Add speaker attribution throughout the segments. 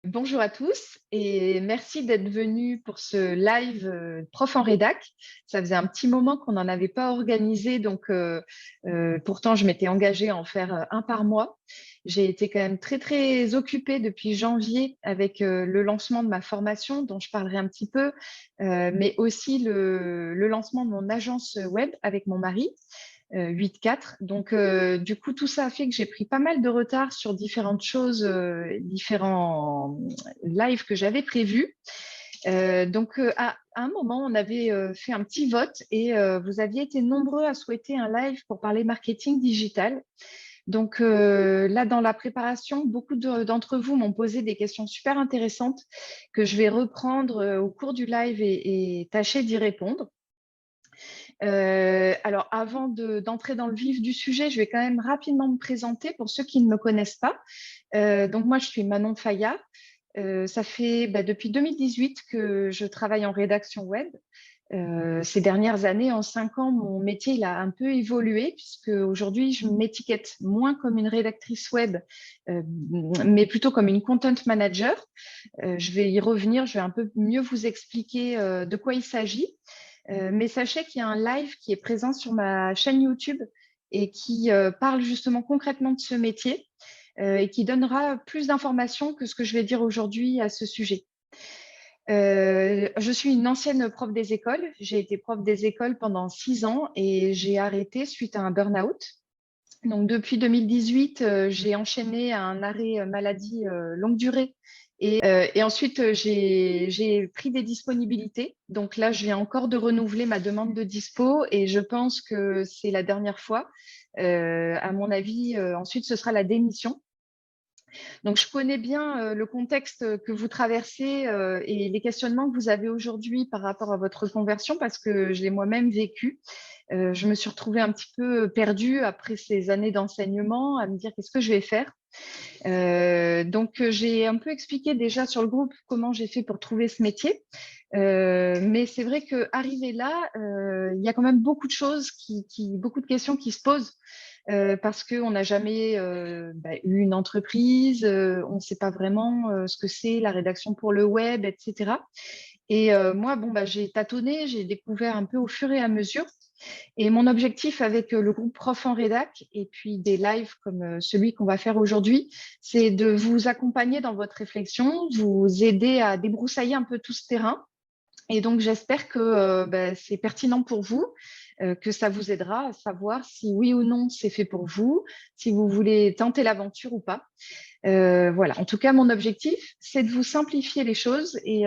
Speaker 1: Bonjour à tous et merci d'être venus pour ce live Prof en Rédac. Ça faisait un petit moment qu'on n'en avait pas organisé, donc pourtant je m'étais engagée à en faire un par mois. J'ai été quand même très très occupée depuis janvier avec le lancement de ma formation dont je parlerai un petit peu, mais aussi le lancement de mon agence web avec mon mari. 8-4. Donc, du coup, tout ça a fait que j'ai pris pas mal de retard sur différentes choses, différents lives que j'avais prévus. À un moment, on avait fait un petit vote et vous aviez été nombreux à souhaiter un live pour parler marketing digital. Donc là, dans la préparation, beaucoup d'entre vous m'ont posé des questions super intéressantes que je vais reprendre au cours du live et tâcher d'y répondre. Alors, avant d'entrer dans le vif du sujet, je vais quand même rapidement me présenter pour ceux qui ne me connaissent pas. Donc, moi, je suis Manon Faya. Ça fait depuis 2018 que je travaille en rédaction web. Ces dernières années, en 5 ans, mon métier il a un peu évolué puisque aujourd'hui, je m'étiquette moins comme une rédactrice web, mais plutôt comme une content manager. Je vais y revenir, je vais un peu mieux vous expliquer de quoi il s'agit. Mais sachez qu'il y a un live qui est présent sur ma chaîne YouTube et qui parle justement concrètement de ce métier et qui donnera plus d'informations que ce que je vais dire aujourd'hui à ce sujet. Je suis une ancienne prof des écoles. J'ai été prof des écoles pendant 6 ans et j'ai arrêté suite à un burn-out. Donc, depuis 2018, j'ai enchaîné à un arrêt maladie longue durée. Et ensuite, j'ai pris des disponibilités. Donc là, je viens encore de renouveler ma demande de dispo et je pense que c'est la dernière fois. À mon avis, ensuite, ce sera la démission. Donc, je connais bien le contexte que vous traversez et les questionnements que vous avez aujourd'hui par rapport à votre conversion parce que je l'ai moi-même vécu. Je me suis retrouvée un petit peu perdue après ces années d'enseignement à me dire qu'est-ce que je vais faire. Donc, j'ai un peu expliqué déjà sur le groupe comment j'ai fait pour trouver ce métier. Mais c'est vrai qu'arrivé là, il y a quand même beaucoup de choses, beaucoup de questions qui se posent parce qu'on n'a jamais eu une entreprise, on ne sait pas vraiment ce que c'est la rédaction pour le web, etc. Et moi, j'ai tâtonné, j'ai découvert un peu au fur et à mesure. Et mon objectif avec le groupe Prof en Rédac et puis des lives comme celui qu'on va faire aujourd'hui, c'est de vous accompagner dans votre réflexion, vous aider à débroussailler un peu tout ce terrain. Et donc, j'espère que c'est pertinent pour vous, que ça vous aidera à savoir si oui ou non c'est fait pour vous, si vous voulez tenter l'aventure ou pas. Voilà. En tout cas, mon objectif, c'est de vous simplifier les choses et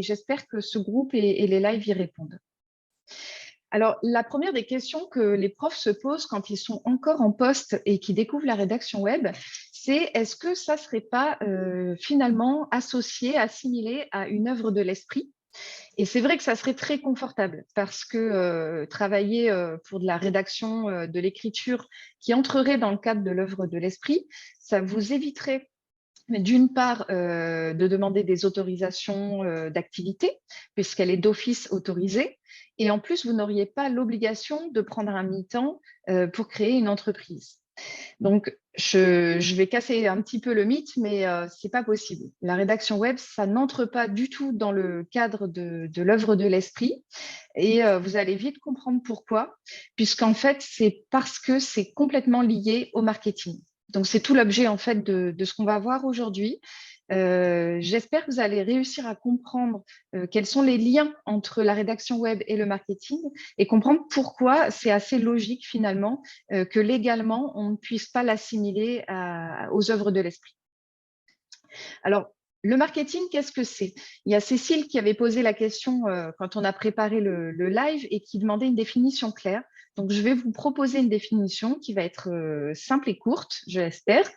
Speaker 1: j'espère que ce groupe et les lives y répondent. Alors, la première des questions que les profs se posent quand ils sont encore en poste et qui découvrent la rédaction web, c'est est-ce que ça ne serait pas finalement associé, assimilé à une œuvre de l'esprit? Et c'est vrai que ça serait très confortable parce que travailler pour de la rédaction, de l'écriture qui entrerait dans le cadre de l'œuvre de l'esprit, ça vous éviterait d'une part, de demander des autorisations d'activité, puisqu'elle est d'office autorisée. Et en plus, vous n'auriez pas l'obligation de prendre un mi-temps pour créer une entreprise. Donc, je vais casser un petit peu le mythe, mais ce n'est pas possible. La rédaction web, ça n'entre pas du tout dans le cadre de l'œuvre de l'esprit. Et vous allez vite comprendre pourquoi, puisqu'en fait, c'est parce que c'est complètement lié au marketing. Donc, c'est tout l'objet en fait de ce qu'on va voir aujourd'hui. J'espère que vous allez réussir à comprendre quels sont les liens entre la rédaction web et le marketing et comprendre pourquoi c'est assez logique finalement que légalement, on ne puisse pas l'assimiler aux œuvres de l'esprit. Alors, le marketing, qu'est-ce que c'est? Il y a Cécile qui avait posé la question quand on a préparé le live et qui demandait une définition claire. Donc, je vais vous proposer une définition qui va être simple et courte, je l'espère.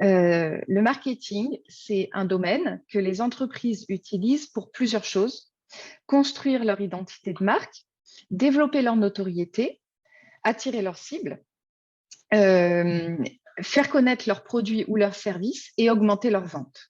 Speaker 1: Le marketing, c'est un domaine que les entreprises utilisent pour plusieurs choses. Construire leur identité de marque, développer leur notoriété, attirer leurs cibles, euh, faire connaître leurs produits ou leurs services et augmenter leurs ventes.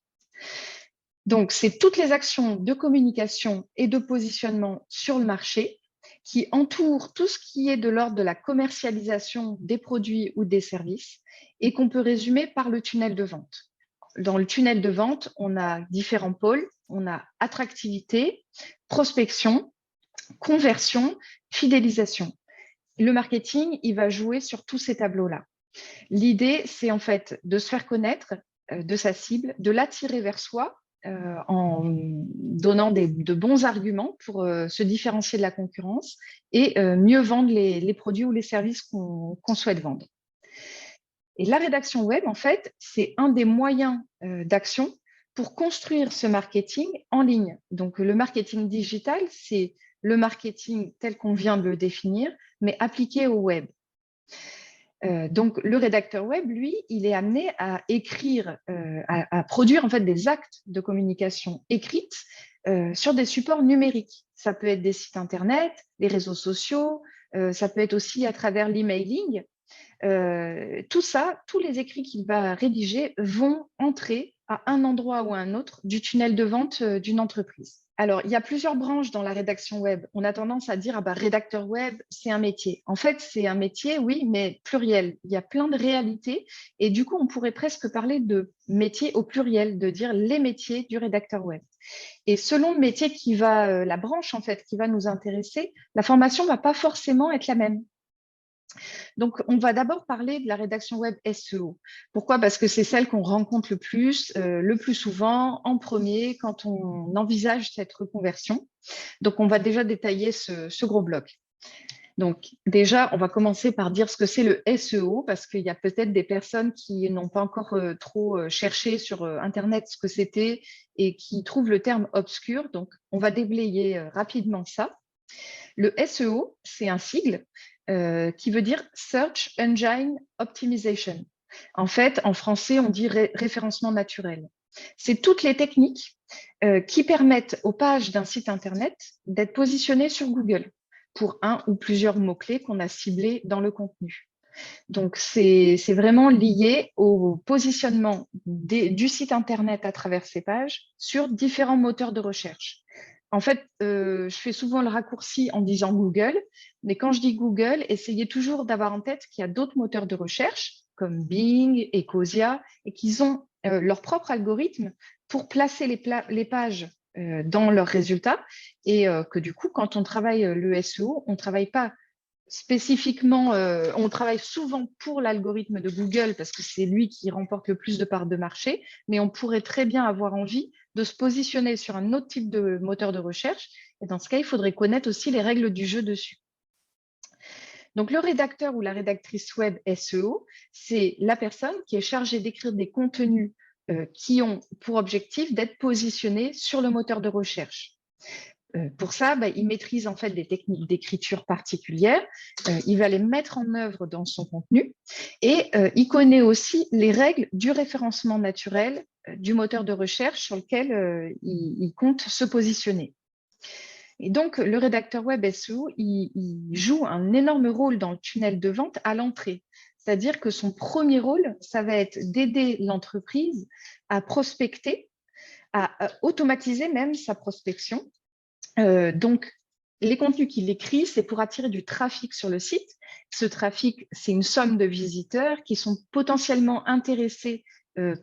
Speaker 1: Donc, c'est toutes les actions de communication et de positionnement sur le marché qui entourent tout ce qui est de l'ordre de la commercialisation des produits ou des services et qu'on peut résumer par le tunnel de vente. dans le tunnel de vente, on a différents pôles. On a attractivité, prospection, conversion, fidélisation. Le marketing, il va jouer sur tous ces tableaux-là. L'idée, c'est en fait de se faire connaître de sa cible, de l'attirer vers soi en donnant de bons arguments pour se différencier de la concurrence et mieux vendre les produits ou les services qu'on souhaite vendre. Et la rédaction web, en fait, c'est un des moyens d'action pour construire ce marketing en ligne. Donc, le marketing digital, c'est le marketing tel qu'on vient de le définir, mais appliqué au web. Donc, le rédacteur web, lui, il est amené à écrire, à produire en fait des actes de communication écrites sur des supports numériques. Ça peut être des sites internet, les réseaux sociaux, ça peut être aussi à travers l'emailing. Tout ça, tous les écrits qu'il va rédiger vont entrer à un endroit ou à un autre du tunnel de vente d'une entreprise. Alors, il y a plusieurs branches dans la rédaction web. On a tendance à dire, ah bah, rédacteur web, c'est un métier. En fait, c'est un métier, oui, mais pluriel. Il y a plein de réalités. Et du coup, on pourrait presque parler de métier au pluriel, de dire les métiers du rédacteur web. Et selon le métier qui va, la branche en fait, qui va nous intéresser, la formation ne va pas forcément être la même. Donc, on va d'abord parler de la rédaction web SEO. Pourquoi? Parce que c'est celle qu'on rencontre le plus souvent, en premier, quand on envisage cette reconversion. Donc, on va déjà détailler ce gros bloc. Donc, déjà, on va commencer par dire ce que c'est le SEO, parce qu'il y a peut-être des personnes qui n'ont pas encore trop cherché sur Internet ce que c'était et qui trouvent le terme obscur. Donc, on va déblayer rapidement ça. Le SEO, c'est un sigle qui veut dire Search Engine Optimization. En fait, en français, on dit référencement naturel. C'est toutes les techniques qui permettent aux pages d'un site Internet d'être positionnées sur Google pour un ou plusieurs mots-clés qu'on a ciblés dans le contenu. Donc, c'est vraiment lié au positionnement du site Internet à travers ces pages sur différents moteurs de recherche. En fait, je fais souvent le raccourci en disant Google, mais quand je dis Google, essayez toujours d'avoir en tête qu'il y a d'autres moteurs de recherche comme Bing, Ecosia, et qu'ils ont leur propre algorithme pour placer les pages dans leurs résultats, et que du coup, quand on travaille le SEO, on ne travaille pas spécifiquement, on travaille souvent pour l'algorithme de Google parce que c'est lui qui remporte le plus de parts de marché, mais on pourrait très bien avoir envie de se positionner sur un autre type de moteur de recherche. Et dans ce cas, il faudrait connaître aussi les règles du jeu dessus. Donc, le rédacteur ou la rédactrice web SEO, c'est la personne qui est chargée d'écrire des contenus qui ont pour objectif d'être positionnés sur le moteur de recherche. Pour ça, il maîtrise en fait des techniques d'écriture particulières, il va les mettre en œuvre dans son contenu et il connaît aussi les règles du référencement naturel du moteur de recherche sur lequel il compte se positionner. Et donc, le rédacteur web SEO, il joue un énorme rôle dans le tunnel de vente à l'entrée. C'est-à-dire que son premier rôle, ça va être d'aider l'entreprise à prospecter, à automatiser même sa prospection. Donc, les contenus qu'il écrit, c'est pour attirer du trafic sur le site. Ce trafic, c'est une somme de visiteurs qui sont potentiellement intéressés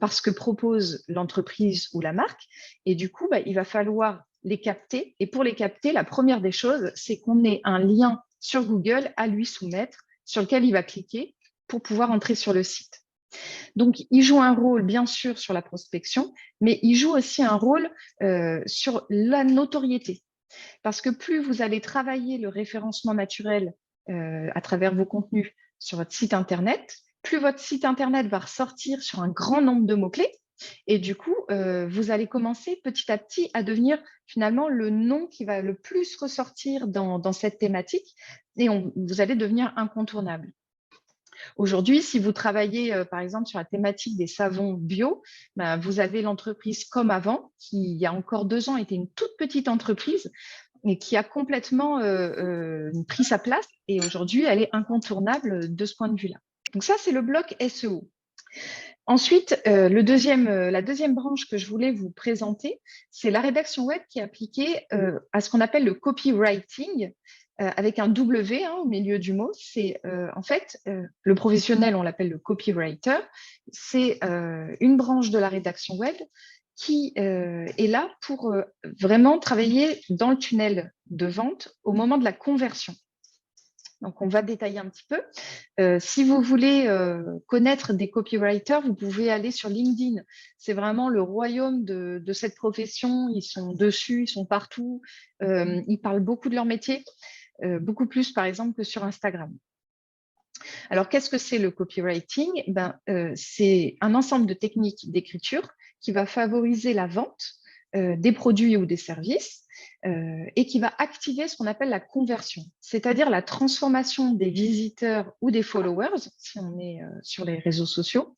Speaker 1: par ce que propose l'entreprise ou la marque. Et du coup, il va falloir les capter. Et pour les capter, la première des choses, c'est qu'on ait un lien sur Google à lui soumettre, sur lequel il va cliquer pour pouvoir entrer sur le site. Donc, il joue un rôle, bien sûr, sur la prospection, mais il joue aussi un rôle sur la notoriété. Parce que plus vous allez travailler le référencement naturel à travers vos contenus sur votre site Internet, plus votre site Internet va ressortir sur un grand nombre de mots-clés. Et du coup, vous allez commencer petit à petit à devenir finalement le nom qui va le plus ressortir dans cette thématique et vous allez devenir incontournable. Aujourd'hui, si vous travaillez par exemple sur la thématique des savons bio, vous avez l'entreprise Comme Avant, qui il y a encore 2 ans était une toute petite entreprise et qui a complètement pris sa place et aujourd'hui, elle est incontournable de ce point de vue-là. Donc ça, c'est le bloc SEO. Ensuite, la deuxième branche que je voulais vous présenter, c'est la rédaction web qui est appliquée à ce qu'on appelle le copywriting. avec un W au milieu du mot. C'est en fait le professionnel, on l'appelle le copywriter. C'est une branche de la rédaction web qui est là pour vraiment travailler dans le tunnel de vente au moment de la conversion. Donc, on va détailler un petit peu. Si vous voulez connaître des copywriters, vous pouvez aller sur LinkedIn. C'est vraiment le royaume de cette profession. Ils sont dessus, ils sont partout. Ils parlent beaucoup de leur métier, beaucoup plus, par exemple, que sur Instagram. Alors, qu'est-ce que c'est le copywriting? C'est un ensemble de techniques d'écriture qui va favoriser la vente des produits ou des services et qui va activer ce qu'on appelle la conversion, c'est-à-dire la transformation des visiteurs ou des followers, si on est sur les réseaux sociaux,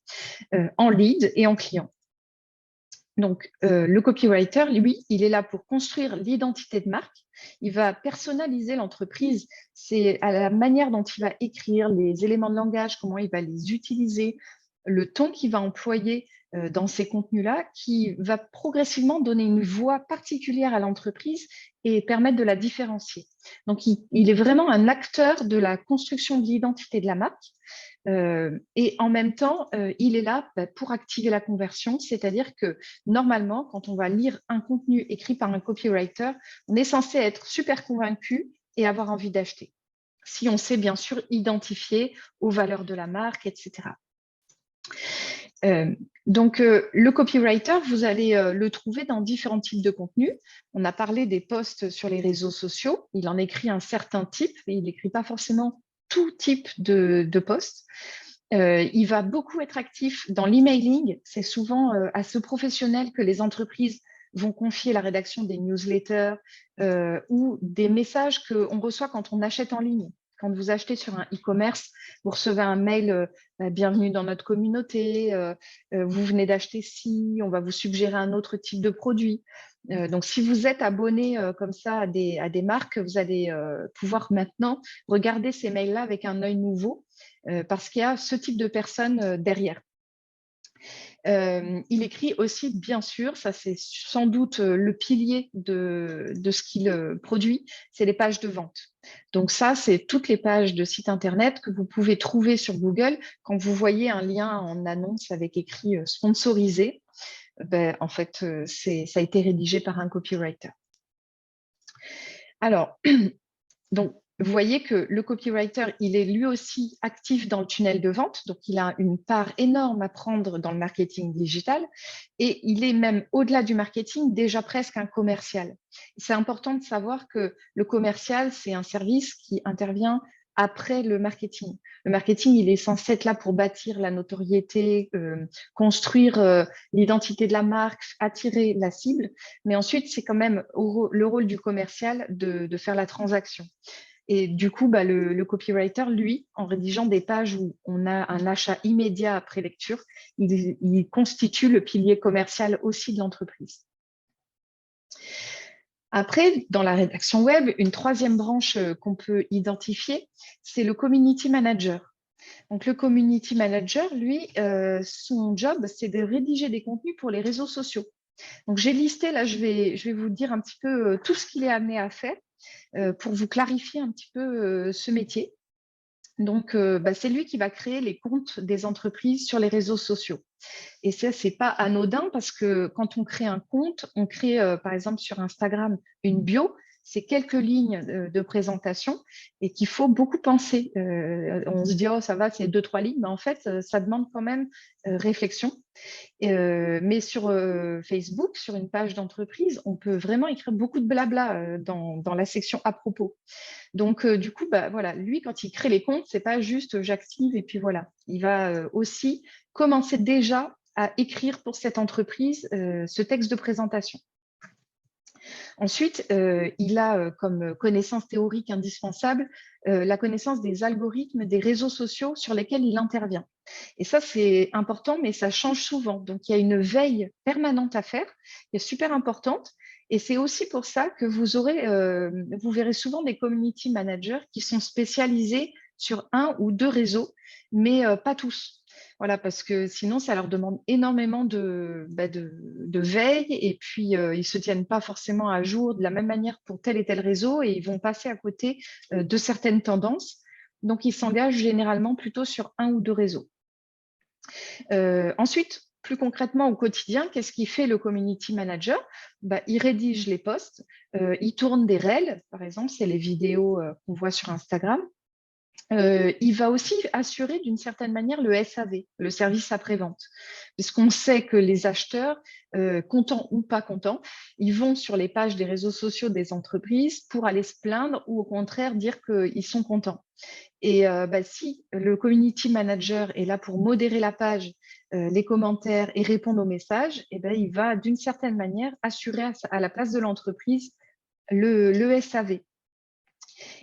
Speaker 1: en leads et en clients. Donc, le copywriter, lui, il est là pour construire l'identité de marque. Il va personnaliser l'entreprise. C'est à la manière dont il va écrire, les éléments de langage, comment il va les utiliser, le ton qu'il va employer dans ces contenus-là, qui va progressivement donner une voix particulière à l'entreprise et permettre de la différencier. Donc, il est vraiment un acteur de la construction de l'identité de la marque. Et en même temps, il est là pour activer la conversion, c'est-à-dire que normalement, quand on va lire un contenu écrit par un copywriter, on est censé être super convaincu et avoir envie d'acheter, si on sait bien sûr identifier aux valeurs de la marque, etc. Le copywriter, vous allez le trouver dans différents types de contenus. On a parlé des posts sur les réseaux sociaux. Il en écrit un certain type, mais il n'écrit pas forcément tout type de posts. Il va beaucoup être actif dans l'emailing. C'est souvent à ce professionnel que les entreprises vont confier la rédaction des newsletters ou des messages qu'on reçoit quand on achète en ligne. Quand vous achetez sur un e-commerce, vous recevez un mail bienvenue dans notre communauté, vous venez d'acheter ci, on va vous suggérer un autre type de produit. Donc, si vous êtes abonné comme ça à des marques, vous allez pouvoir maintenant regarder ces mails-là avec un œil nouveau parce qu'il y a ce type de personnes derrière. Il écrit aussi, bien sûr, ça c'est sans doute le pilier de ce qu'il produit, c'est les pages de vente. Donc ça, c'est toutes les pages de site internet que vous pouvez trouver sur Google quand vous voyez un lien en annonce avec écrit sponsorisé. En fait, ça a été rédigé par un copywriter. Alors, donc, vous voyez que le copywriter, il est lui aussi actif dans le tunnel de vente, donc il a une part énorme à prendre dans le marketing digital et il est même au-delà du marketing déjà presque un commercial. C'est important de savoir que le commercial, c'est un service qui intervient après le marketing. Le marketing, il est censé être là pour bâtir la notoriété, construire l'identité de la marque, attirer la cible, mais ensuite, c'est quand même le rôle du commercial de faire la transaction. Et du coup, le copywriter, lui, en rédigeant des pages où on a un achat immédiat après lecture, il constitue le pilier commercial aussi de l'entreprise. Après, dans la rédaction web, une troisième branche qu'on peut identifier, c'est le community manager. Donc, le community manager, lui, son job, c'est de rédiger des contenus pour les réseaux sociaux. Donc, j'ai listé, là, je vais vous dire un petit peu tout ce qu'il est amené à faire pour vous clarifier un petit peu ce métier. Donc, c'est lui qui va créer les comptes des entreprises sur les réseaux sociaux. Et ça, c'est pas anodin parce que quand on crée un compte, on crée, par exemple, sur Instagram, une bio. C'est quelques lignes de présentation et qu'il faut beaucoup penser. On se dit, oh, ça va, c'est 2-3 lignes, mais en fait, ça demande quand même réflexion. Mais sur Facebook, sur une page d'entreprise, on peut vraiment écrire beaucoup de blabla dans la section à propos. Donc, du coup, voilà, lui, quand il crée les comptes, c'est pas juste j'active et puis voilà. Il va aussi commencer déjà à écrire pour cette entreprise ce texte de présentation. Ensuite, il a comme connaissance théorique indispensable la connaissance des algorithmes des réseaux sociaux sur lesquels il intervient. Et ça, c'est important, mais ça change souvent. Donc, il y a une veille permanente à faire, qui est super importante. Et c'est aussi pour ça que vous verrez souvent des community managers qui sont spécialisés sur un ou deux réseaux, mais pas tous. Voilà, parce que sinon, ça leur demande énormément de veille et puis ils ne se tiennent pas forcément à jour de la même manière pour tel et tel réseau et ils vont passer à côté de certaines tendances. Donc, ils s'engagent généralement plutôt sur un ou deux réseaux. Ensuite, plus concrètement au quotidien, qu'est-ce qu'il fait le community manager? Il rédige les posts, il tourne des reels, par exemple, c'est les vidéos qu'on voit sur Instagram. Il va aussi assurer d'une certaine manière le SAV, le service après-vente, puisqu'on sait que les acheteurs, contents ou pas contents, ils vont sur les pages des réseaux sociaux des entreprises pour aller se plaindre ou au contraire dire qu'ils sont contents. Et si le community manager est là pour modérer la page, les commentaires et répondre aux messages, il va d'une certaine manière assurer à la place de l'entreprise le SAV.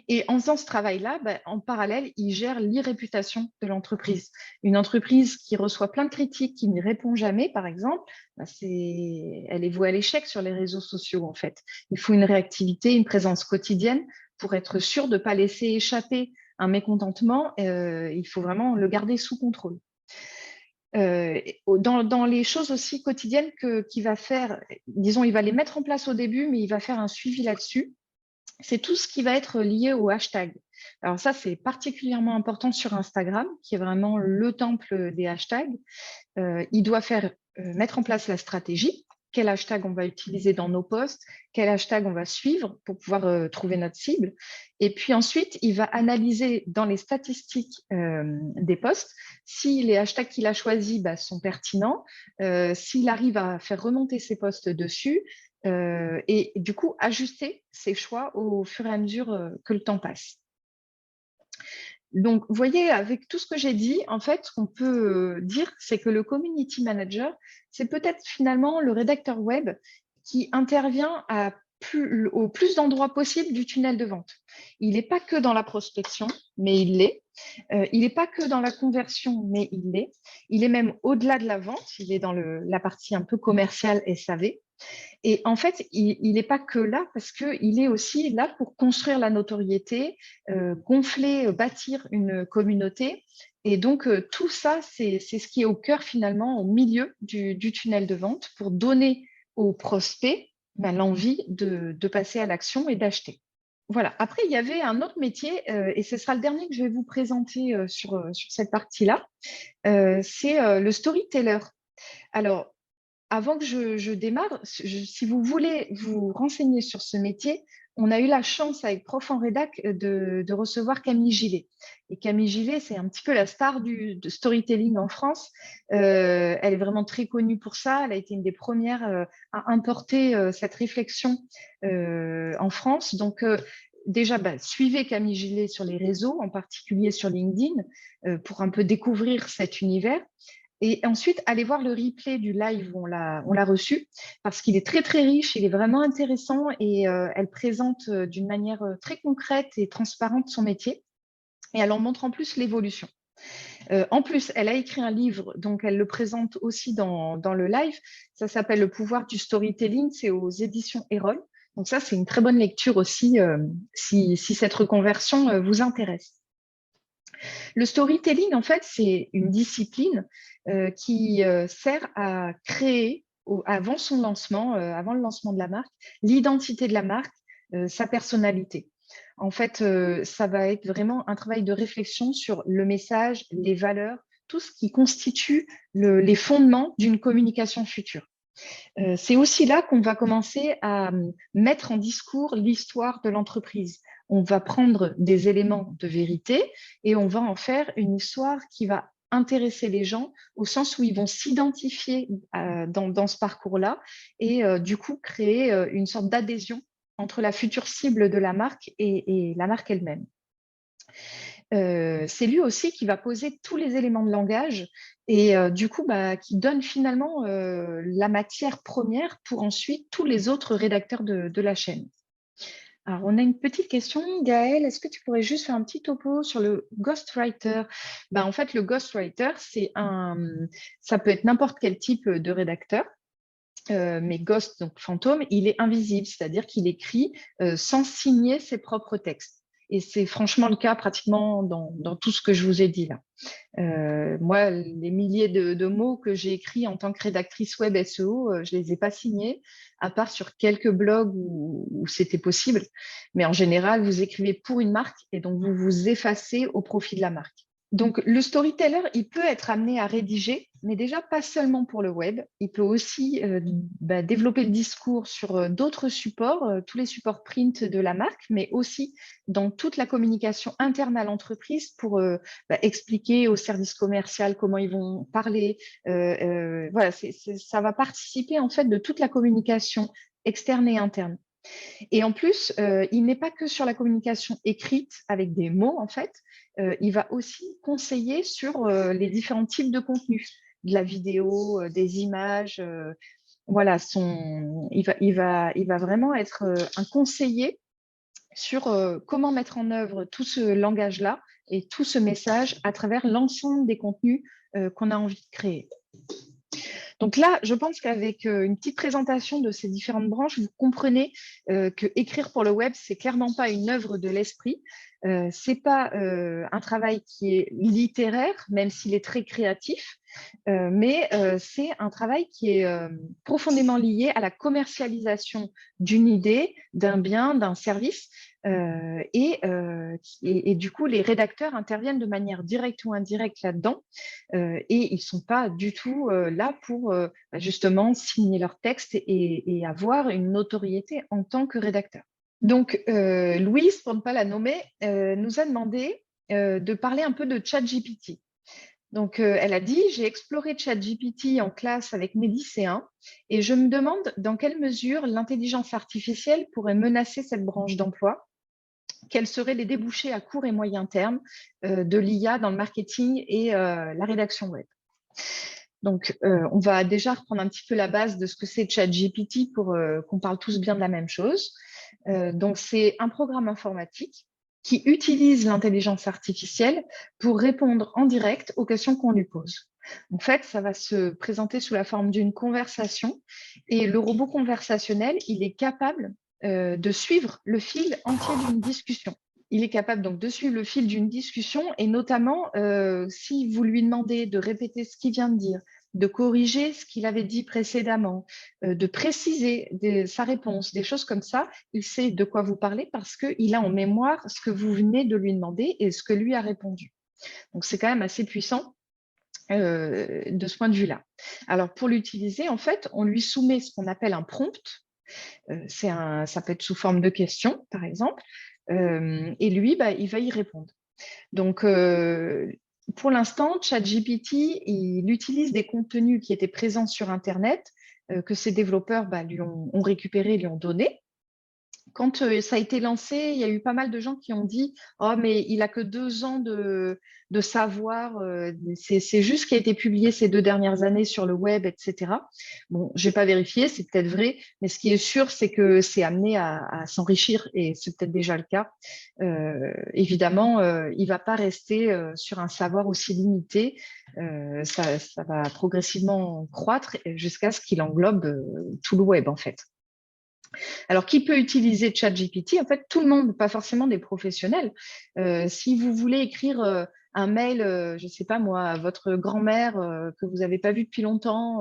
Speaker 1: Et en faisant ce travail-là, en parallèle, il gère l'e-réputation de l'entreprise. Une entreprise qui reçoit plein de critiques, qui n'y répond jamais, par exemple, elle est vouée à l'échec sur les réseaux sociaux, en fait. Il faut une réactivité, une présence quotidienne pour être sûr de ne pas laisser échapper un mécontentement. Il faut vraiment le garder sous contrôle. Dans les choses aussi quotidiennes qu'il va faire, disons, il va les mettre en place au début, mais il va faire un suivi là-dessus. C'est tout ce qui va être lié au hashtag. Alors ça, c'est particulièrement important sur Instagram, qui est vraiment le temple des hashtags. Il doit mettre en place la stratégie, quel hashtag on va utiliser dans nos posts, quel hashtag on va suivre pour pouvoir trouver notre cible. Et puis ensuite, il va analyser dans les statistiques des posts si les hashtags qu'il a choisis sont pertinents, s'il arrive à faire remonter ses posts dessus, et du coup, ajuster ses choix au fur et à mesure que le temps passe. Donc, vous voyez, avec tout ce que j'ai dit, en fait, ce qu'on peut dire, c'est que le community manager, c'est peut-être finalement le rédacteur web qui intervient au plus d'endroits possible du tunnel de vente. Il n'est pas que dans la prospection, mais il l'est. Il n'est pas que dans la conversion, mais il l'est. Il est même au-delà de la vente, il est dans la partie un peu commerciale SAV. Et en fait, il n'est pas que là parce qu'il est aussi là pour construire la notoriété, gonfler, bâtir une communauté. Et donc, tout ça, c'est ce qui est au cœur finalement, au milieu du tunnel de vente pour donner aux prospects l'envie de passer à l'action et d'acheter. Voilà. Après, il y avait un autre métier, et ce sera le dernier que je vais vous présenter sur cette partie-là, c'est le storyteller. Alors, avant que je démarre, si vous voulez vous renseigner sur ce métier, on a eu la chance avec Prof en Rédac de recevoir Camille Gillet. Et Camille Gillet, c'est un petit peu la star de storytelling en France. Elle est vraiment très connue pour ça. Elle a été une des premières à importer cette réflexion en France. Donc, déjà, suivez Camille Gillet sur les réseaux, en particulier sur LinkedIn, pour un peu découvrir cet univers. Et ensuite, allez voir le replay du live où on l'a reçu, parce qu'il est très, très riche, il est vraiment intéressant et elle présente d'une manière très concrète et transparente son métier. Et elle en montre en plus l'évolution. En plus, elle a écrit un livre, donc elle le présente aussi dans le live. Ça s'appelle Le pouvoir du storytelling, c'est aux éditions Erol. Donc ça, c'est une très bonne lecture aussi si cette reconversion vous intéresse. Le storytelling, en fait, c'est une discipline qui sert à créer, avant son lancement, avant le lancement de la marque, l'identité de la marque, sa personnalité. En fait, ça va être vraiment un travail de réflexion sur le message, les valeurs, tout ce qui constitue les fondements d'une communication future. C'est aussi là qu'on va commencer à mettre en discours l'histoire de l'entreprise. On va prendre des éléments de vérité et on va en faire une histoire qui va intéresser les gens au sens où ils vont s'identifier dans ce parcours-là et du coup créer une sorte d'adhésion entre la future cible de la marque et la marque elle-même. C'est lui aussi qui va poser tous les éléments de langage et du coup, qui donne finalement la matière première pour ensuite tous les autres rédacteurs de la chaîne. Alors, on a une petite question. Gaëlle, est-ce que tu pourrais juste faire un petit topo sur le ghostwriter? En fait, le ghostwriter, ça peut être n'importe quel type de rédacteur. Mais ghost, donc fantôme, il est invisible, c'est-à-dire qu'il écrit sans signer ses propres textes. Et c'est franchement le cas pratiquement dans tout ce que je vous ai dit là. Moi, les milliers de mots que j'ai écrits en tant que rédactrice web SEO, je ne les ai pas signés, à part sur quelques blogs où c'était possible. Mais en général, vous écrivez pour une marque et donc vous vous effacez au profit de la marque. Donc, le storyteller, il peut être amené à rédiger, mais déjà pas seulement pour le web. Il peut aussi développer le discours sur d'autres supports, tous les supports print de la marque, mais aussi dans toute la communication interne à l'entreprise pour expliquer au service commercial comment ils vont parler. Voilà, ça va participer en fait de toute la communication externe et interne. Et en plus, il n'est pas que sur la communication écrite avec des mots, en fait. Il va aussi conseiller sur les différents types de contenus, de la vidéo, des images. Voilà, il va vraiment être un conseiller sur comment mettre en œuvre tout ce langage-là et tout ce message à travers l'ensemble des contenus qu'on a envie de créer. Donc là, je pense qu'avec une petite présentation de ces différentes branches, vous comprenez que écrire pour le web, c'est clairement pas une œuvre de l'esprit. C'est pas un travail qui est littéraire, même s'il est très créatif, mais c'est un travail qui est profondément lié à la commercialisation d'une idée, d'un bien, d'un service. Et du coup, les rédacteurs interviennent de manière directe ou indirecte là-dedans, et ils ne sont pas du tout là pour justement signer leur texte et avoir une notoriété en tant que rédacteur. Donc, Louise, pour ne pas la nommer, nous a demandé de parler un peu de ChatGPT. Donc, elle a dit, j'ai exploré ChatGPT en classe avec mes lycéens et je me demande dans quelle mesure l'intelligence artificielle pourrait menacer cette branche d'emploi. Quels seraient les débouchés à court et moyen terme de l'IA dans le marketing et la rédaction web. Donc, on va déjà reprendre un petit peu la base de ce que c'est ChatGPT pour qu'on parle tous bien de la même chose. Donc, c'est un programme informatique qui utilise l'intelligence artificielle pour répondre en direct aux questions qu'on lui pose. En fait, ça va se présenter sous la forme d'une conversation et le robot conversationnel, il est capable de suivre le fil entier d'une discussion. Il est capable donc de suivre le fil d'une discussion et notamment si vous lui demandez de répéter ce qu'il vient de dire, de corriger ce qu'il avait dit précédemment, de préciser sa réponse, des choses comme ça, il sait de quoi vous parlez parce qu'il a en mémoire ce que vous venez de lui demander et ce que lui a répondu. Donc, c'est quand même assez puissant de ce point de vue-là. Alors, pour l'utiliser, en fait, on lui soumet ce qu'on appelle un prompt. Ça peut être sous forme de question, par exemple, et lui, il va y répondre. Donc, pour l'instant, ChatGPT, il utilise des contenus qui étaient présents sur Internet, que ses développeurs lui ont récupéré, lui ont donné. Quand ça a été lancé, il y a eu pas mal de gens qui ont dit « Oh, mais il a que 2 ans de savoir, c'est juste ce qui a été publié ces 2 dernières années sur le web, etc. » Bon, je n'ai pas vérifié, c'est peut-être vrai, mais ce qui est sûr, c'est que c'est amené à s'enrichir et c'est peut-être déjà le cas. Évidemment, il ne va pas rester sur un savoir aussi limité. Ça va progressivement croître jusqu'à ce qu'il englobe tout le web, en fait. Alors, qui peut utiliser ChatGPT? En fait, tout le monde, pas forcément des professionnels. Si vous voulez écrire un mail, je ne sais pas moi, à votre grand-mère que vous n'avez pas vue depuis longtemps,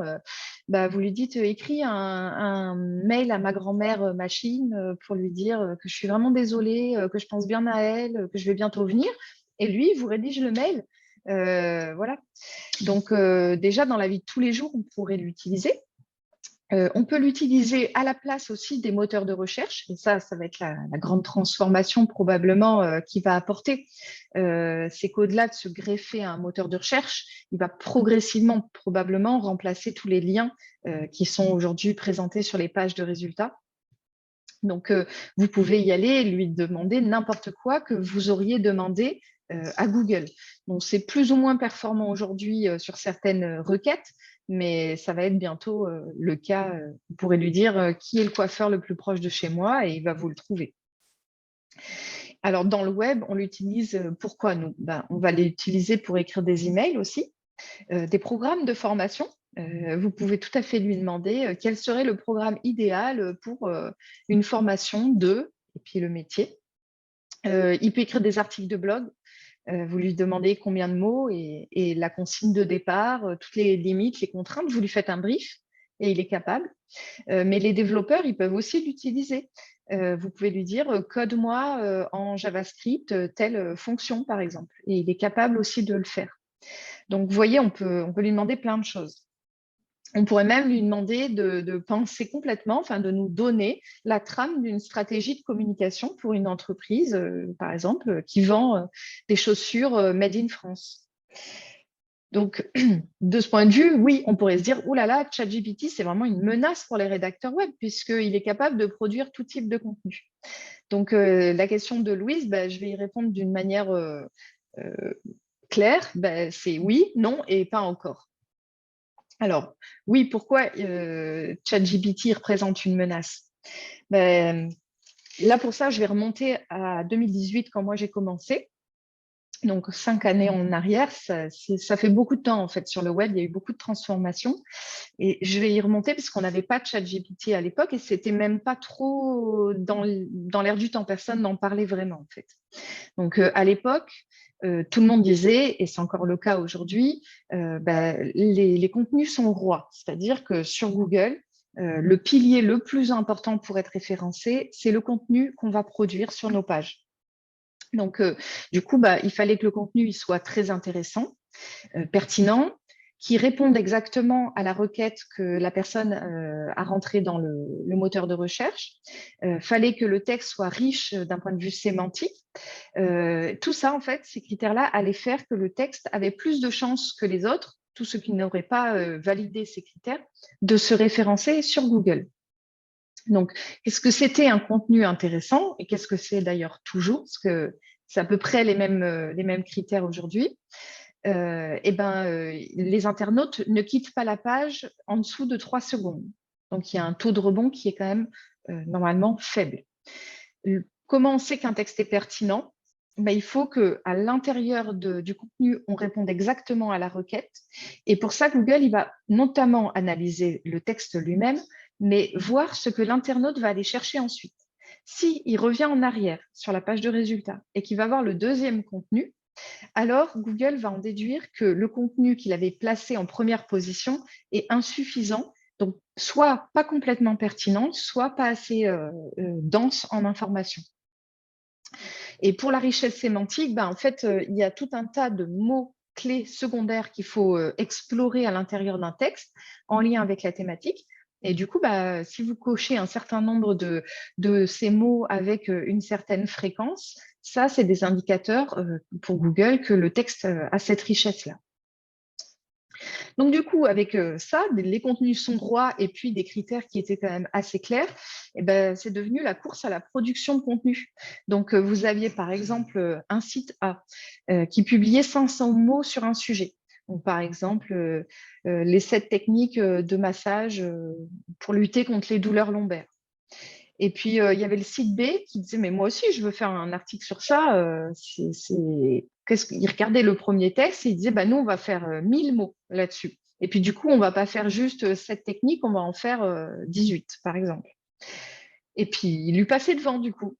Speaker 1: vous lui dites écris un mail à ma grand-mère machine pour lui dire que je suis vraiment désolée, que je pense bien à elle, que je vais bientôt venir. Et lui, il vous rédige le mail. Voilà. Donc, déjà, dans la vie de tous les jours, on pourrait l'utiliser. On peut l'utiliser à la place aussi des moteurs de recherche, et ça va être la grande transformation probablement qu'il va apporter. C'est qu'au-delà de se greffer à un moteur de recherche, il va progressivement probablement remplacer tous les liens qui sont aujourd'hui présentés sur les pages de résultats. Donc, vous pouvez y aller et lui demander n'importe quoi que vous auriez demandé à Google. Donc, c'est plus ou moins performant aujourd'hui sur certaines requêtes, mais ça va être bientôt le cas. Vous pourrez lui dire qui est le coiffeur le plus proche de chez moi et il va vous le trouver. Alors, dans le web, on l'utilise pourquoi nous? On va l'utiliser pour écrire des emails aussi, des programmes de formation. Vous pouvez tout à fait lui demander quel serait le programme idéal pour une formation de, et puis le métier. Il peut écrire des articles de blog. Vous lui demandez combien de mots et la consigne de départ, toutes les limites, les contraintes. Vous lui faites un brief et il est capable. Mais les développeurs, ils peuvent aussi l'utiliser. Vous pouvez lui dire code-moi en JavaScript telle fonction, par exemple. Et il est capable aussi de le faire. Donc, vous voyez, on peut lui demander plein de choses. On pourrait même lui demander de penser complètement, enfin de nous donner la trame d'une stratégie de communication pour une entreprise, par exemple, qui vend des chaussures made in France. Donc, de ce point de vue, oui, on pourrait se dire, ouh là là, ChatGPT, c'est vraiment une menace pour les rédacteurs web, puisqu'il est capable de produire tout type de contenu. Donc, la question de Louise, je vais y répondre d'une manière claire. C'est oui, non et pas encore. Alors, oui, pourquoi ChatGPT représente une menace? Là, pour ça, je vais remonter à 2018 quand moi j'ai commencé. Donc, 5 années en arrière, ça fait beaucoup de temps en fait sur le web. Il y a eu beaucoup de transformations. Et je vais y remonter parce qu'on n'avait pas de ChatGPT à l'époque et c'était même pas trop dans l'air du temps. Personne n'en parlait vraiment en fait. Donc, à l'époque, tout le monde disait, et c'est encore le cas aujourd'hui, les contenus sont rois. C'est-à-dire que sur Google, le pilier le plus important pour être référencé, c'est le contenu qu'on va produire sur nos pages. Donc, du coup, il fallait que le contenu il soit très intéressant, pertinent, qui réponde exactement à la requête que la personne a rentrée dans le moteur de recherche. Fallait que le texte soit riche d'un point de vue sémantique. Tout ça, en fait, ces critères-là allaient faire que le texte avait plus de chances que les autres, tous ceux qui n'auraient pas validé ces critères, de se référencer sur Google. Donc, qu'est-ce que c'était un contenu intéressant et qu'est-ce que c'est d'ailleurs toujours, parce que c'est à peu près les mêmes critères aujourd'hui. Les internautes ne quittent pas la page en dessous de 3 secondes. Donc, il y a un taux de rebond qui est quand même normalement faible. Comment on sait qu'un texte est pertinent? Il faut qu'à l'intérieur du contenu, on réponde exactement à la requête. Et pour ça, Google, il va notamment analyser le texte lui-même, mais voir ce que l'internaute va aller chercher ensuite. S'il revient en arrière sur la page de résultats et qu'il va voir le deuxième contenu, alors Google va en déduire que le contenu qu'il avait placé en première position est insuffisant, donc soit pas complètement pertinent, soit pas assez dense en information. Et pour la richesse sémantique, en fait, il y a tout un tas de mots clés secondaires qu'il faut explorer à l'intérieur d'un texte en lien avec la thématique. Et du coup, si vous cochez un certain nombre de ces mots avec une certaine fréquence, ça, c'est des indicateurs pour Google que le texte a cette richesse-là. Donc, du coup, avec ça, les contenus sont rois et puis des critères qui étaient quand même assez clairs, c'est devenu la course à la production de contenu. Donc, vous aviez par exemple un site A qui publiait 500 mots sur un sujet. Donc, par exemple, les 7 techniques de massage pour lutter contre les douleurs lombaires. Et puis, il y avait le site B qui disait, mais moi aussi, je veux faire un article sur ça. Il regardait le premier texte et il disait, nous, on va faire 1000 mots là-dessus. Et puis, du coup, on ne va pas faire juste cette technique, on va en faire 18, par exemple. Et puis, il lui passait devant, du coup,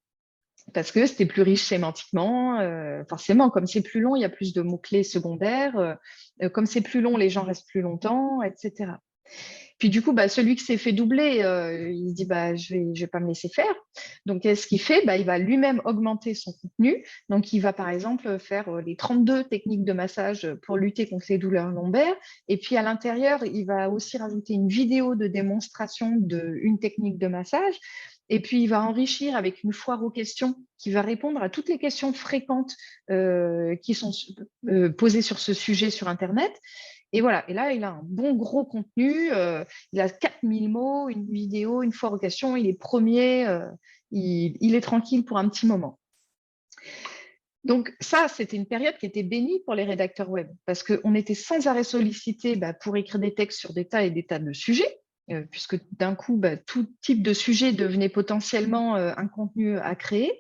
Speaker 1: parce que c'était plus riche sémantiquement. Forcément, comme c'est plus long, il y a plus de mots-clés secondaires. Comme c'est plus long, les gens restent plus longtemps, etc. Puis du coup, celui qui s'est fait doubler, il se dit je vais pas me laisser faire. Donc, qu'est-ce qu'il fait? Il va lui-même augmenter son contenu. Donc, il va par exemple faire les 32 techniques de massage pour lutter contre les douleurs lombaires. Et puis à l'intérieur, il va aussi rajouter une vidéo de démonstration d'une technique de massage. Et puis, il va enrichir avec une foire aux questions qui va répondre à toutes les questions fréquentes qui sont posées sur ce sujet sur Internet. Et voilà, et là, il a un bon gros contenu, il a 4000 mots, une vidéo, une foire aux questions, il est premier, il est tranquille pour un petit moment. Donc ça, c'était une période qui était bénie pour les rédacteurs web, parce qu'on était sans arrêt sollicités pour écrire des textes sur des tas et des tas de sujets, puisque d'un coup, tout type de sujet devenait potentiellement un contenu à créer.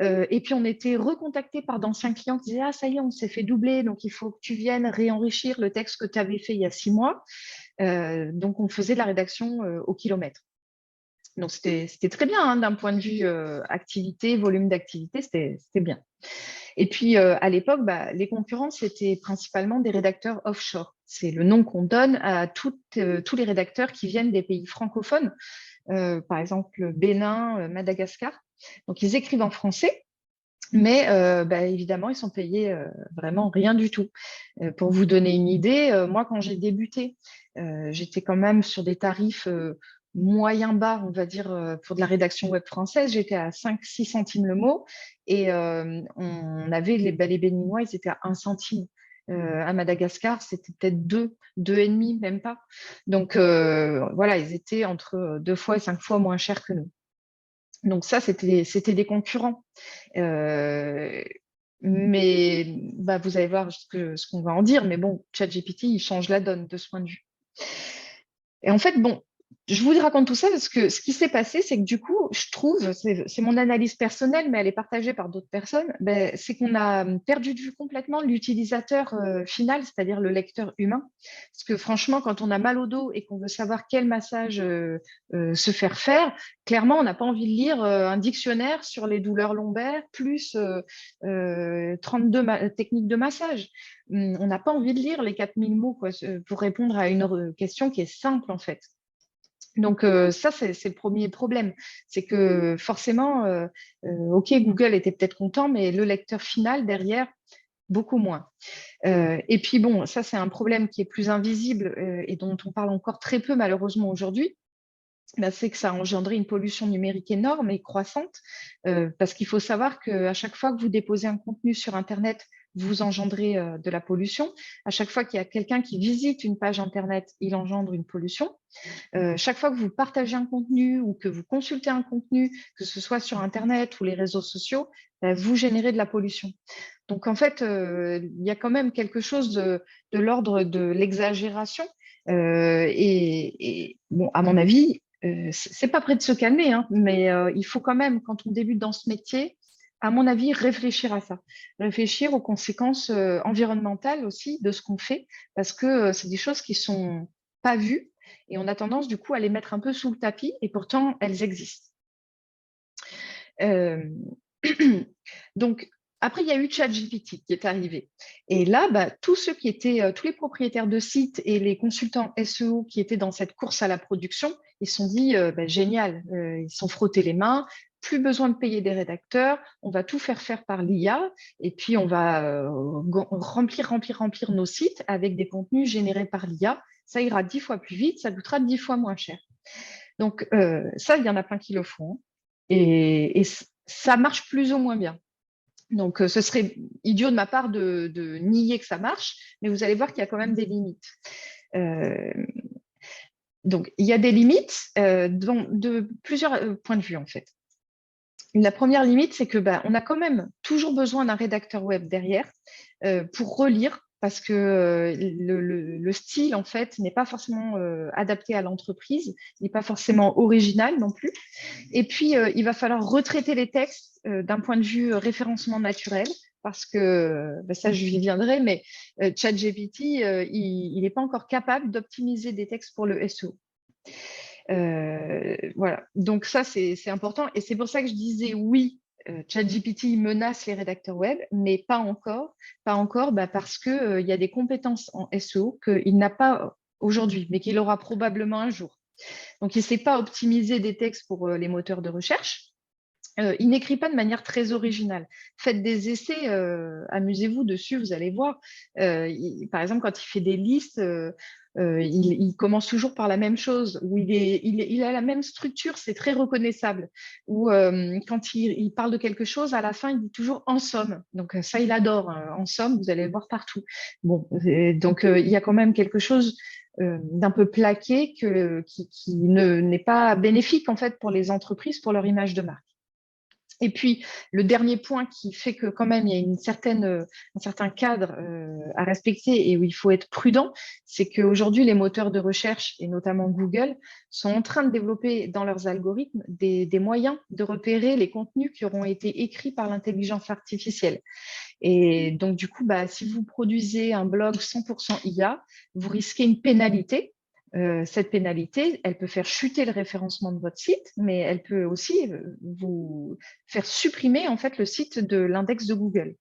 Speaker 1: Et puis, on était recontacté par d'anciens clients qui disaient « Ah, ça y est, on s'est fait doubler, donc il faut que tu viennes réenrichir le texte que tu avais fait il y a 6 mois. » Donc, on faisait de la rédaction au kilomètre. Donc, c'était très bien hein, d'un point de vue activité, volume d'activité, c'était bien. Et puis, à l'époque, les concurrents, c'était principalement des rédacteurs offshore. C'est le nom qu'on donne à tous les rédacteurs qui viennent des pays francophones, par exemple Bénin, Madagascar. Donc, ils écrivent en français, mais évidemment, ils sont payés vraiment rien du tout. Pour vous donner une idée, moi, quand j'ai débuté, j'étais quand même sur des tarifs moyen bas, on va dire, pour de la rédaction web française. J'étais à 5-6 centimes le mot et on avait les Béninois, ils étaient à 1 centime. À Madagascar, c'était peut-être 2,5, même pas. Donc voilà, ils étaient entre 2 fois et 5 fois moins chers que nous. Donc ça, c'était des concurrents. Euh, mais vous allez voir ce qu'on va en dire. Mais bon, ChatGPT, il change la donne de ce point de vue. Et en fait, bon, je vous raconte tout ça parce que ce qui s'est passé, c'est que du coup, je trouve, c'est mon analyse personnelle, mais elle est partagée par d'autres personnes, c'est qu'on a perdu de vue complètement l'utilisateur final, c'est-à-dire le lecteur humain. Parce que franchement, quand on a mal au dos et qu'on veut savoir quel massage se faire, clairement, on n'a pas envie de lire un dictionnaire sur les douleurs lombaires plus 32 techniques de massage. On n'a pas envie de lire les 4000 mots quoi, pour répondre à une question qui est simple en fait. Donc ça, c'est le premier problème. C'est que forcément, OK, Google était peut-être content, mais le lecteur final derrière, beaucoup moins. Et puis bon, ça, c'est un problème qui est plus invisible et dont on parle encore très peu malheureusement aujourd'hui. C'est que ça a engendré une pollution numérique énorme et croissante, parce qu'il faut savoir qu'à chaque fois que vous déposez un contenu sur Internet, vous engendrez de la pollution. À chaque fois qu'il y a quelqu'un qui visite une page Internet, il engendre une pollution. Chaque fois que vous partagez un contenu ou que vous consultez un contenu, que ce soit sur Internet ou les réseaux sociaux, vous générez de la pollution. Donc en fait, il y a quand même quelque chose de l'ordre de l'exagération. Et bon, à mon avis, c'est pas près de se calmer, hein, mais il faut quand même, quand on débute dans ce métier, à mon avis, réfléchir à ça, réfléchir aux conséquences environnementales aussi de ce qu'on fait, parce que c'est des choses qui sont pas vues et on a tendance du coup à les mettre un peu sous le tapis et pourtant elles existent. Euh, Donc, après, il y a eu ChatGPT qui est arrivé. Et là, tous ceux qui étaient, tous les propriétaires de sites et les consultants SEO qui étaient dans cette course à la production, ils se sont dit, génial, ils se sont frottés les mains, plus besoin de payer des rédacteurs, on va tout faire par l'IA et puis on va remplir nos sites avec des contenus générés par l'IA. Ça ira 10 fois plus vite, ça coûtera 10 fois moins cher. Donc, ça, il y en a plein qui le font. Et ça marche plus ou moins bien. Donc, ce serait idiot de ma part de nier que ça marche, mais vous allez voir qu'il y a quand même des limites. Donc, il y a des limites de plusieurs points de vue, en fait. La première limite, c'est que on a quand même toujours besoin d'un rédacteur web derrière pour relire, parce que le style, en fait, n'est pas forcément adapté à l'entreprise, n'est pas forcément original non plus. Et puis, il va falloir retraiter les textes d'un point de vue référencement naturel, parce que ça, je y viendrai, mais ChatGPT, il n'est pas encore capable d'optimiser des textes pour le SEO. Voilà, donc ça, c'est important. Et c'est pour ça que je disais oui, ChatGPT menace les rédacteurs web, mais pas encore. Pas encore parce qu'il y a des compétences en SEO qu'il n'a pas aujourd'hui, mais qu'il aura probablement un jour. Donc, il ne sait pas optimiser des textes pour les moteurs de recherche. Il n'écrit pas de manière très originale. Faites des essais, amusez-vous dessus, vous allez voir. Par exemple, quand il fait des listes, il commence toujours par la même chose, où il a la même structure, c'est très reconnaissable. Ou quand il parle de quelque chose, à la fin, il dit toujours en somme. Donc ça, il adore. En somme, vous allez le voir partout. Bon, donc il y a quand même quelque chose d'un peu plaqué qui n'est pas bénéfique en fait pour les entreprises, pour leur image de marque. Et puis, le dernier point qui fait que quand même il y a un certain cadre à respecter et où il faut être prudent, c'est qu'aujourd'hui, les moteurs de recherche, et notamment Google, sont en train de développer dans leurs algorithmes des moyens de repérer les contenus qui auront été écrits par l'intelligence artificielle. Et donc, du coup, si vous produisez un blog 100% IA, vous risquez une pénalité cette pénalité, elle peut faire chuter le référencement de votre site, mais elle peut aussi vous faire supprimer en fait le site de l'index de Google.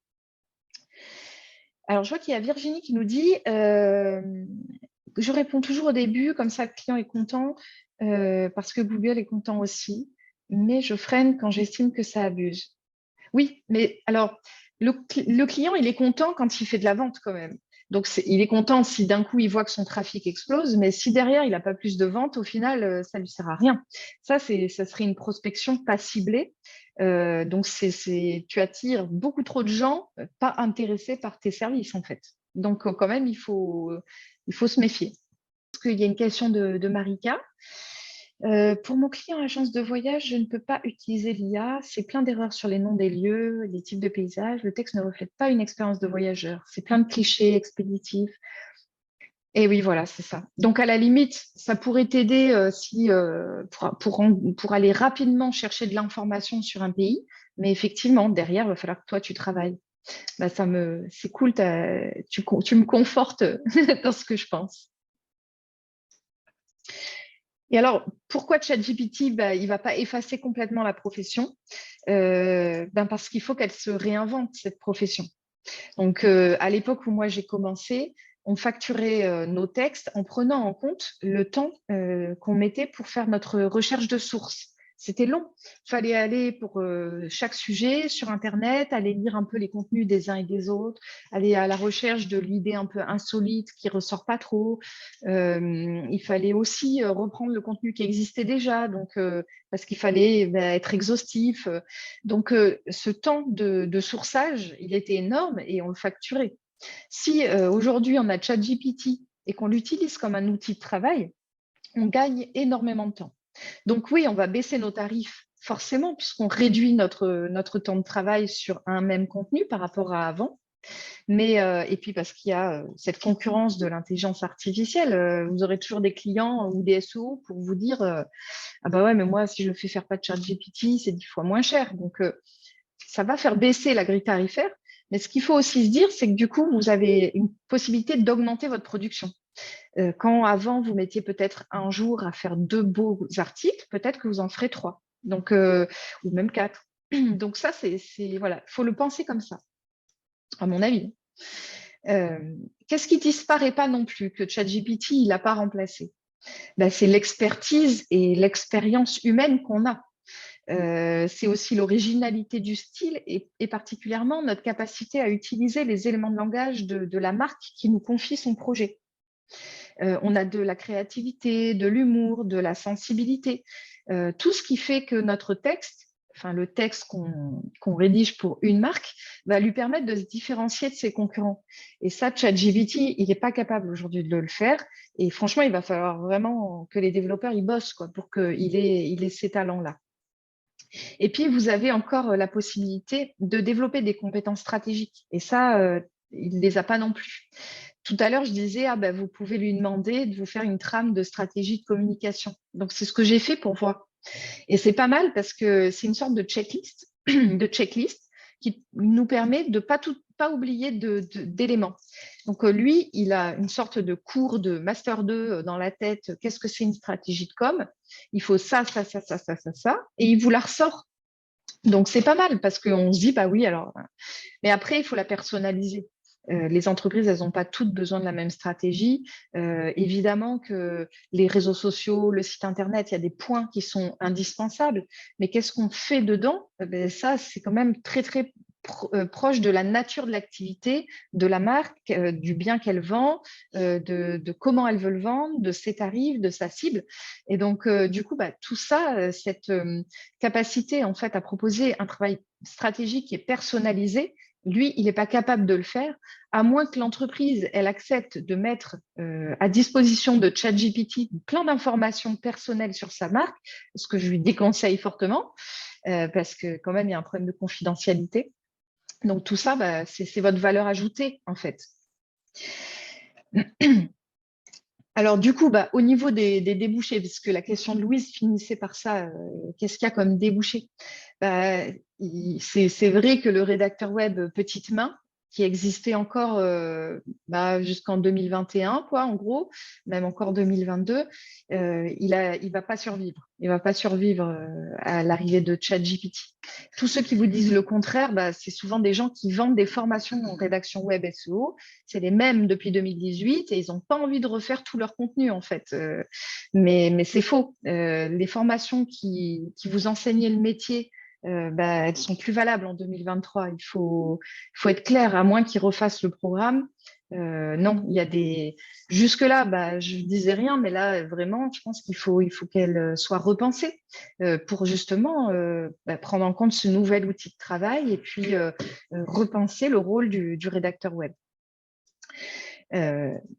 Speaker 1: Alors, je vois qu'il y a Virginie qui nous dit je réponds toujours au début, comme ça le client est content, parce que Google est content aussi, mais je freine quand j'estime que ça abuse. Oui, mais alors, le client, il est content quand il fait de la vente quand même. Donc, il est content si d'un coup, il voit que son trafic explose, mais si derrière, il n'a pas plus de ventes, au final, ça ne lui sert à rien. Ça serait une prospection pas ciblée. Donc, tu attires beaucoup trop de gens pas intéressés par tes services, en fait. Donc, quand même, il faut se méfier. Parce qu'il y a une question de Marika. Pour mon client agence de voyage, je ne peux pas utiliser l'IA. C'est plein d'erreurs sur les noms des lieux, les types de paysages. Le texte ne reflète pas une expérience de voyageur. C'est plein de clichés expéditifs. Et oui, voilà, c'est ça. Donc, à la limite, ça pourrait t'aider pour aller rapidement chercher de l'information sur un pays. Mais effectivement, derrière, il va falloir que toi, tu travailles. Bah, c'est cool, tu me confortes dans ce que je pense. Et alors, pourquoi ChatGPT, il ne va pas effacer complètement la profession? Parce qu'il faut qu'elle se réinvente, cette profession. Donc, à l'époque où moi j'ai commencé, on facturait nos textes en prenant en compte le temps qu'on mettait pour faire notre recherche de sources. C'était long. Il fallait aller pour chaque sujet sur Internet, aller lire un peu les contenus des uns et des autres, aller à la recherche de l'idée un peu insolite qui ressort pas trop. Il fallait aussi reprendre le contenu qui existait déjà, donc parce qu'il fallait être exhaustif. Donc, ce temps de sourçage, il était énorme et on le facturait. Si aujourd'hui on a ChatGPT et qu'on l'utilise comme un outil de travail, on gagne énormément de temps. Donc oui, on va baisser nos tarifs forcément puisqu'on réduit notre temps de travail sur un même contenu par rapport à avant. Mais, et puis parce qu'il y a cette concurrence de l'intelligence artificielle, vous aurez toujours des clients ou des SEO pour vous dire ah bah ouais, mais moi, si je le fais faire pas de ChatGPT, c'est 10 fois moins cher. Donc, ça va faire baisser la grille tarifaire. Mais ce qu'il faut aussi se dire, c'est que du coup, vous avez une possibilité d'augmenter votre production. Quand avant, vous mettiez peut-être un jour à faire 2 beaux articles, peut-être que vous en ferez 3. Donc, ou même 4. Donc ça, voilà, il faut le penser comme ça, à mon avis. Qu'est-ce qui disparaît pas non plus que ChatGPT, il n'a pas remplacé? C'est l'expertise et l'expérience humaine qu'on a. C'est aussi l'originalité du style et particulièrement notre capacité à utiliser les éléments de langage de la marque qui nous confie son projet. On a de la créativité, de l'humour, de la sensibilité, tout ce qui fait que notre texte, enfin le texte qu'on rédige pour une marque, va lui permettre de se différencier de ses concurrents. Et ça, ChatGPT, il n'est pas capable aujourd'hui de le faire. Et franchement, il va falloir vraiment que les développeurs y bossent pour qu'il ait ces talents-là. Et puis, vous avez encore la possibilité de développer des compétences stratégiques. Et ça, il ne les a pas non plus. Tout à l'heure, je disais, vous pouvez lui demander de vous faire une trame de stratégie de communication. Donc, c'est ce que j'ai fait pour voir. Et c'est pas mal parce que c'est une sorte de checklist, qui nous permet de pas oublier d'éléments. Donc, lui, il a une sorte de cours de Master 2 dans la tête. Qu'est-ce que c'est une stratégie de com? Il faut ça, ça, ça, ça, ça, ça, ça. Et il vous la ressort. Donc, c'est pas mal parce qu'on se dit, bah oui, alors. Mais après, il faut la personnaliser. Les entreprises, elles n'ont pas toutes besoin de la même stratégie. Évidemment que les réseaux sociaux, le site Internet, il y a des points qui sont indispensables. Mais qu'est-ce qu'on fait dedans? Ça, c'est quand même très, très proche de la nature de l'activité, de la marque, du bien qu'elle vend, de comment elle veut le vendre, de ses tarifs, de sa cible. Et donc, du coup, tout ça, cette capacité en fait à proposer un travail stratégique qui est personnalisé, lui, il n'est pas capable de le faire, à moins que l'entreprise, elle accepte de mettre à disposition de ChatGPT plein d'informations personnelles sur sa marque, ce que je lui déconseille fortement, parce que quand même, il y a un problème de confidentialité. Donc, tout ça, c'est votre valeur ajoutée, en fait. Alors, du coup, au niveau des débouchés, puisque la question de Louise finissait par ça, qu'est-ce qu'il y a comme débouché? C'est vrai que le rédacteur web petite main, qui existait encore jusqu'en 2021, quoi, en gros, même encore 2022, il va pas survivre. Il va pas survivre à l'arrivée de ChatGPT. Tous ceux qui vous disent le contraire, c'est souvent des gens qui vendent des formations en rédaction web SEO. C'est les mêmes depuis 2018 et ils n'ont pas envie de refaire tout leur contenu, en fait. Mais c'est faux. Les formations qui vous enseignaient le métier, elles sont plus valables en 2023. Il faut être clair, à moins qu'ils refassent le programme. Non, il y a des. Jusque-là, je disais rien, mais là, vraiment, je pense qu'il faut qu'elle soit repensée pour justement prendre en compte ce nouvel outil de travail et puis repenser le rôle du rédacteur web.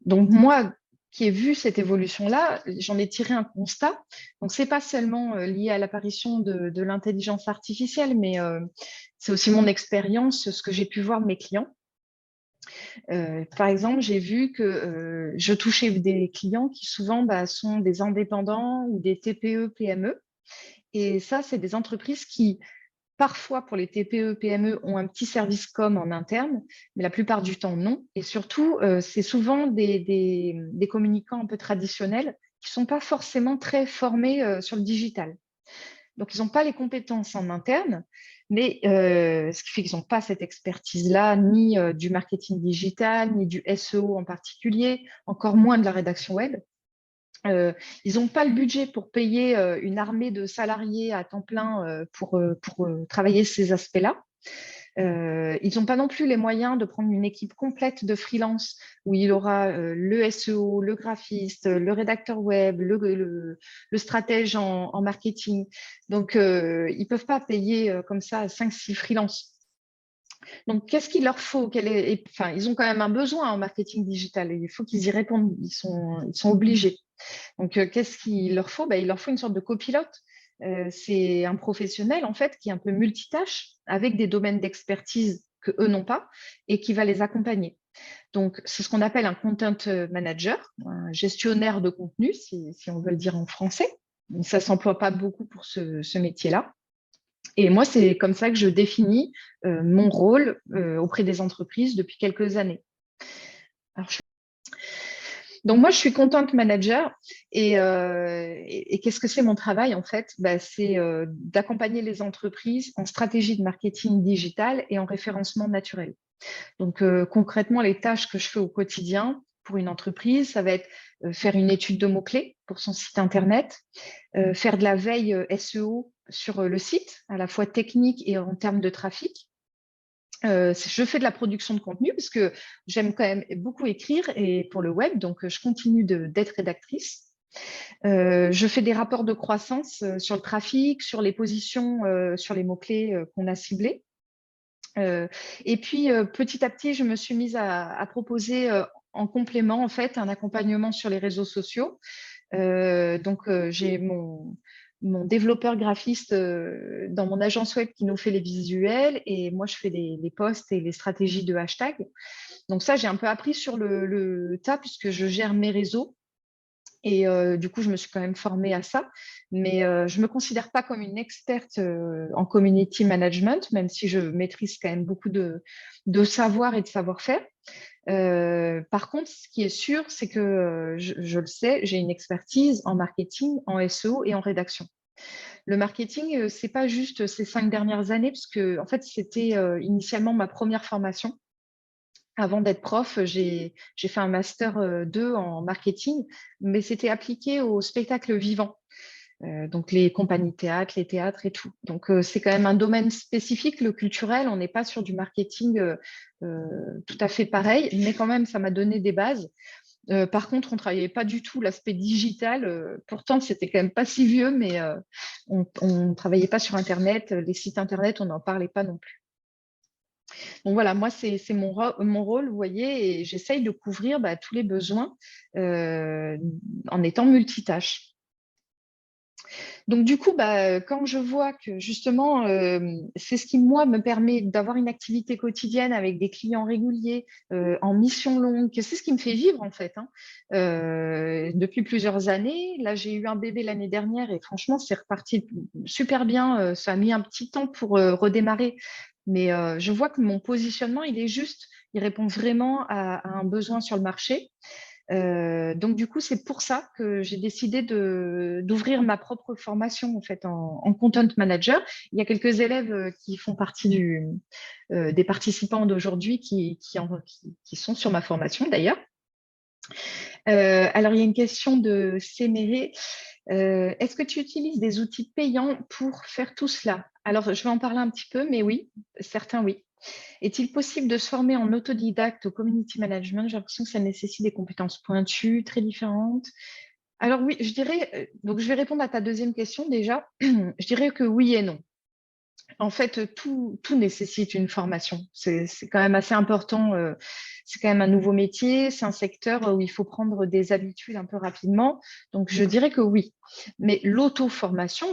Speaker 1: Donc, moi, qui ai vu cette évolution-là, j'en ai tiré un constat. Donc, ce n'est pas seulement lié à l'apparition de l'intelligence artificielle, mais c'est aussi mon expérience, ce que j'ai pu voir de mes clients. Par exemple, j'ai vu que je touchais des clients qui souvent sont des indépendants ou des TPE, PME. Et ça, c'est des entreprises qui, parfois pour les TPE, PME, ont un petit service com en interne, mais la plupart du temps, non. Et surtout, c'est souvent des communicants un peu traditionnels qui ne sont pas forcément très formés sur le digital. Donc, ils n'ont pas les compétences en interne, mais ce qui fait qu'ils n'ont pas cette expertise-là, ni du marketing digital, ni du SEO en particulier, encore moins de la rédaction web. Ils n'ont pas le budget pour payer une armée de salariés à temps plein pour travailler ces aspects-là. Ils n'ont pas non plus les moyens de prendre une équipe complète de freelance où il aura le SEO, le graphiste, le rédacteur web, le stratège en marketing. Donc, ils ne peuvent pas payer comme ça 5-6 freelances. Donc, qu'est-ce qu'il leur faut? Ils ont quand même un besoin en marketing digital et il faut qu'ils y répondent. Ils sont obligés. Donc, qu'est-ce qu'il leur faut? Il leur faut une sorte de copilote. C'est un professionnel, en fait, qui est un peu multitâche, avec des domaines d'expertise que eux n'ont pas, et qui va les accompagner. Donc, c'est ce qu'on appelle un content manager, un gestionnaire de contenu, si on veut le dire en français. Donc, ça ne s'emploie pas beaucoup pour ce métier-là. Et moi, c'est comme ça que je définis mon rôle auprès des entreprises depuis quelques années. Alors, donc, moi, je suis content manager et qu'est-ce que c'est mon travail en fait? C'est d'accompagner les entreprises en stratégie de marketing digital et en référencement naturel. Donc, concrètement, les tâches que je fais au quotidien pour une entreprise, ça va être faire une étude de mots-clés pour son site Internet, faire de la veille SEO sur le site, à la fois technique et en termes de trafic. Je fais de la production de contenu parce que j'aime quand même beaucoup écrire et pour le web, donc je continue d'être rédactrice. Je fais des rapports de croissance sur le trafic, sur les positions, sur les mots-clés qu'on a ciblés. Et puis, petit à petit, je me suis mise à proposer en complément, en fait, un accompagnement sur les réseaux sociaux. Donc, j'ai mon développeur graphiste dans mon agence web qui nous fait les visuels et moi, je fais les posts et les stratégies de hashtag. Donc, ça, j'ai un peu appris sur le tas puisque je gère mes réseaux. Et du coup, je me suis quand même formée à ça. Mais je ne me considère pas comme une experte en community management, même si je maîtrise quand même beaucoup de savoir et de savoir-faire. Par contre, ce qui est sûr, c'est que je le sais, j'ai une expertise en marketing, en SEO et en rédaction. Le marketing, ce n'est pas juste ces 5 dernières années, parce que en fait, c'était initialement ma première formation. Avant d'être prof, j'ai fait un master 2 en marketing, mais c'était appliqué au spectacle vivant. Donc les compagnies de théâtre, les théâtres et tout. Donc c'est quand même un domaine spécifique, le culturel. On n'est pas sur du marketing tout à fait pareil, mais quand même, ça m'a donné des bases. Par contre, on ne travaillait pas du tout l'aspect digital. Pourtant, c'était quand même pas si vieux, mais on ne travaillait pas sur Internet. Les sites Internet, on n'en parlait pas non plus. Donc voilà, moi, c'est mon rôle, vous voyez, et j'essaye de couvrir tous les besoins en étant multitâche. Donc du coup, quand je vois que justement, c'est ce qui, moi, me permet d'avoir une activité quotidienne avec des clients réguliers, en mission longue, que c'est ce qui me fait vivre en fait, hein, depuis plusieurs années. Là, j'ai eu un bébé l'année dernière et franchement, c'est reparti super bien. Ça a mis un petit temps pour redémarrer. Mais je vois que mon positionnement, il est juste. Il répond vraiment à un besoin sur le marché. Donc, du coup, c'est pour ça que j'ai décidé d'ouvrir ma propre formation en fait en content manager. Il y a quelques élèves qui font partie des participants d'aujourd'hui qui sont sur ma formation d'ailleurs. Alors, il y a une question de Séméré. Est-ce que tu utilises des outils payants pour faire tout cela? Alors, je vais en parler un petit peu, mais oui, certains oui. Est-il possible de se former en autodidacte au community management? J'ai l'impression que ça nécessite des compétences pointues, très différentes. Alors oui, je dirais, donc je vais répondre à ta deuxième question déjà. Je dirais que oui et non. En fait, tout nécessite une formation. C'est quand même assez important. C'est quand même un nouveau métier. C'est un secteur où il faut prendre des habitudes un peu rapidement. Donc, je dirais que oui. Mais l'auto-formation,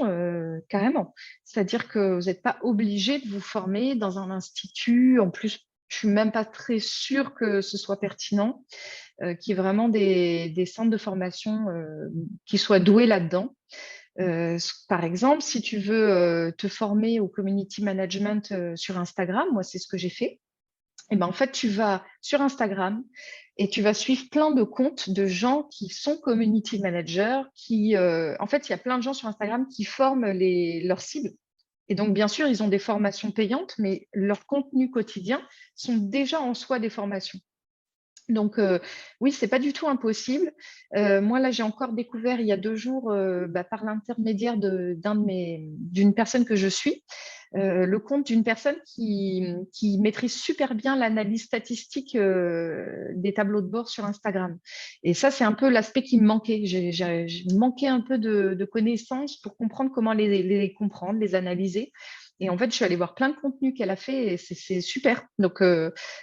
Speaker 1: carrément. C'est-à-dire que vous n'êtes pas obligé de vous former dans un institut. En plus, je suis même pas très sûre que ce soit pertinent, qu'il y ait vraiment des centres de formation qui soient doués là-dedans. Par exemple, si tu veux te former au community management sur Instagram, moi c'est ce que j'ai fait. Et ben en fait, tu vas sur Instagram et tu vas suivre plein de comptes de gens qui sont community managers, en fait, il y a plein de gens sur Instagram qui forment leurs cibles. Et donc, bien sûr, ils ont des formations payantes, mais leurs contenus quotidiens sont déjà en soi des formations. Donc, oui, c'est pas du tout impossible. Moi, là, j'ai encore découvert il y a 2 jours, par l'intermédiaire d'une personne que je suis, le compte d'une personne qui maîtrise super bien l'analyse statistique des tableaux de bord sur Instagram. Et ça, c'est un peu l'aspect qui me manquait. J'ai manqué un peu de connaissances pour comprendre comment les comprendre, les analyser. Et en fait, je suis allée voir plein de contenus qu'elle a fait et c'est super. Donc,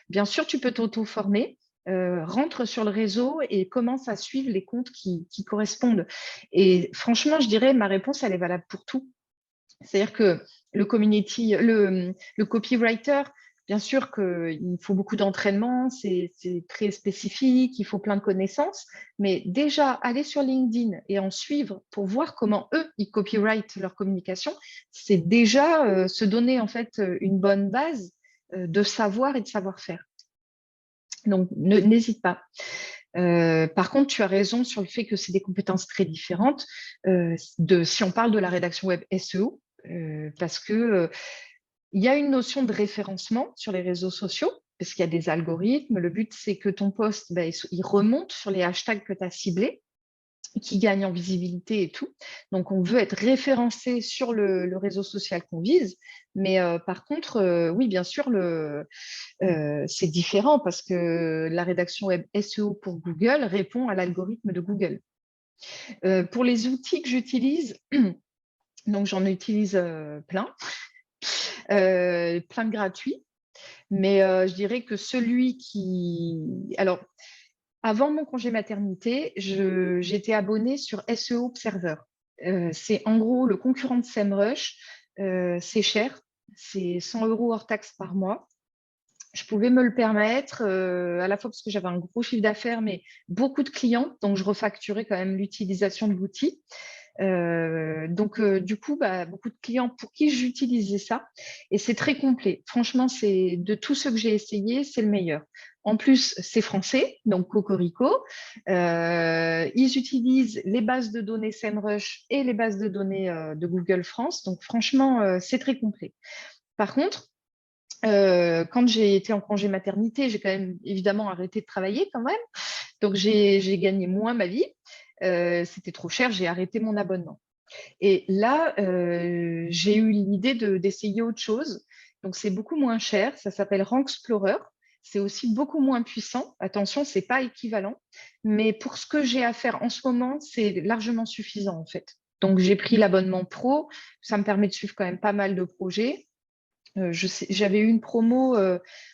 Speaker 1: bien sûr, tu peux t'auto-former. Rentre sur le réseau et commence à suivre les comptes qui correspondent. Et franchement, je dirais, ma réponse, elle est valable pour tout. C'est-à-dire que le copywriter, bien sûr qu'il faut beaucoup d'entraînement, c'est très spécifique, il faut plein de connaissances, mais déjà, aller sur LinkedIn et en suivre pour voir comment eux, ils copyright leur communication, c'est déjà se donner en fait une bonne base de savoir et de savoir-faire. Donc, n'hésite pas. Par contre, tu as raison sur le fait que c'est des compétences très différentes si on parle de la rédaction web SEO, parce que il y a une notion de référencement sur les réseaux sociaux, parce qu'il y a des algorithmes. Le but, c'est que ton post, il remonte sur les hashtags que tu as ciblés, qui gagne en visibilité et tout. Donc, on veut être référencé sur le réseau social qu'on vise. Mais par contre, oui, bien sûr, c'est différent parce que la rédaction web SEO pour Google répond à l'algorithme de Google. Pour les outils que j'utilise, donc j'en utilise plein de gratuits. Mais je dirais que celui qui… Alors, avant mon congé maternité, j'étais abonnée sur SEO Observer. C'est en gros le concurrent de SEMrush. C'est cher, c'est 100 € hors taxe par mois. Je pouvais me le permettre, à la fois parce que j'avais un gros chiffre d'affaires, mais beaucoup de clients, donc je refacturais quand même l'utilisation de l'outil. Donc, du coup, beaucoup de clients pour qui j'utilisais ça. Et c'est très complet. Franchement, c'est de tous ceux que j'ai essayé, c'est le meilleur. En plus, c'est français, donc Cocorico. Ils utilisent les bases de données SEMrush et les bases de données de Google France. Donc, franchement, c'est très complet. Par contre, quand j'ai été en congé maternité, j'ai quand même évidemment arrêté de travailler quand même. Donc, j'ai gagné moins ma vie. C'était trop cher, j'ai arrêté mon abonnement. Et là, j'ai eu l'idée d'essayer autre chose. Donc, c'est beaucoup moins cher. Ça s'appelle Rank Explorer. C'est aussi beaucoup moins puissant. Attention, c'est pas équivalent. Mais pour ce que j'ai à faire en ce moment, c'est largement suffisant en fait. Donc, j'ai pris l'abonnement pro. Ça me permet de suivre quand même pas mal de projets. J'avais eu une promo.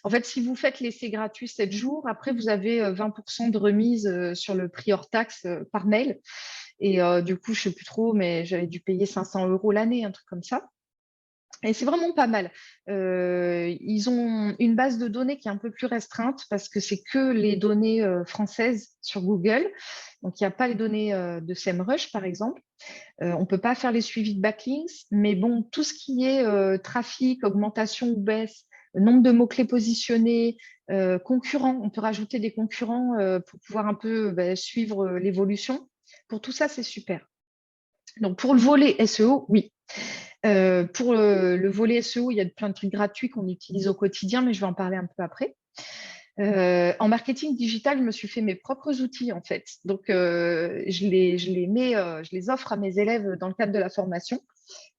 Speaker 1: En fait, si vous faites l'essai gratuit 7 jours, après, vous avez 20% de remise sur le prix hors taxe par mail. Et du coup, je ne sais plus trop, mais j'avais dû payer 500 € l'année, un truc comme ça. Et c'est vraiment pas mal. Ils ont une base de données qui est un peu plus restreinte parce que c'est que les données françaises sur Google. Donc, il n'y a pas les données de SEMrush, par exemple. On ne peut pas faire les suivis de backlinks, mais bon, tout ce qui est trafic, augmentation ou baisse nombre de mots-clés positionnés, concurrents. On peut rajouter des concurrents pour pouvoir un peu suivre l'évolution. Pour tout ça, c'est super. Donc, pour le volet SEO, oui. Pour le volet SEO, il y a plein de trucs gratuits qu'on utilise au quotidien, mais je vais en parler un peu après. En marketing digital, je me suis fait mes propres outils en fait. Donc, je les offre à mes élèves dans le cadre de la formation.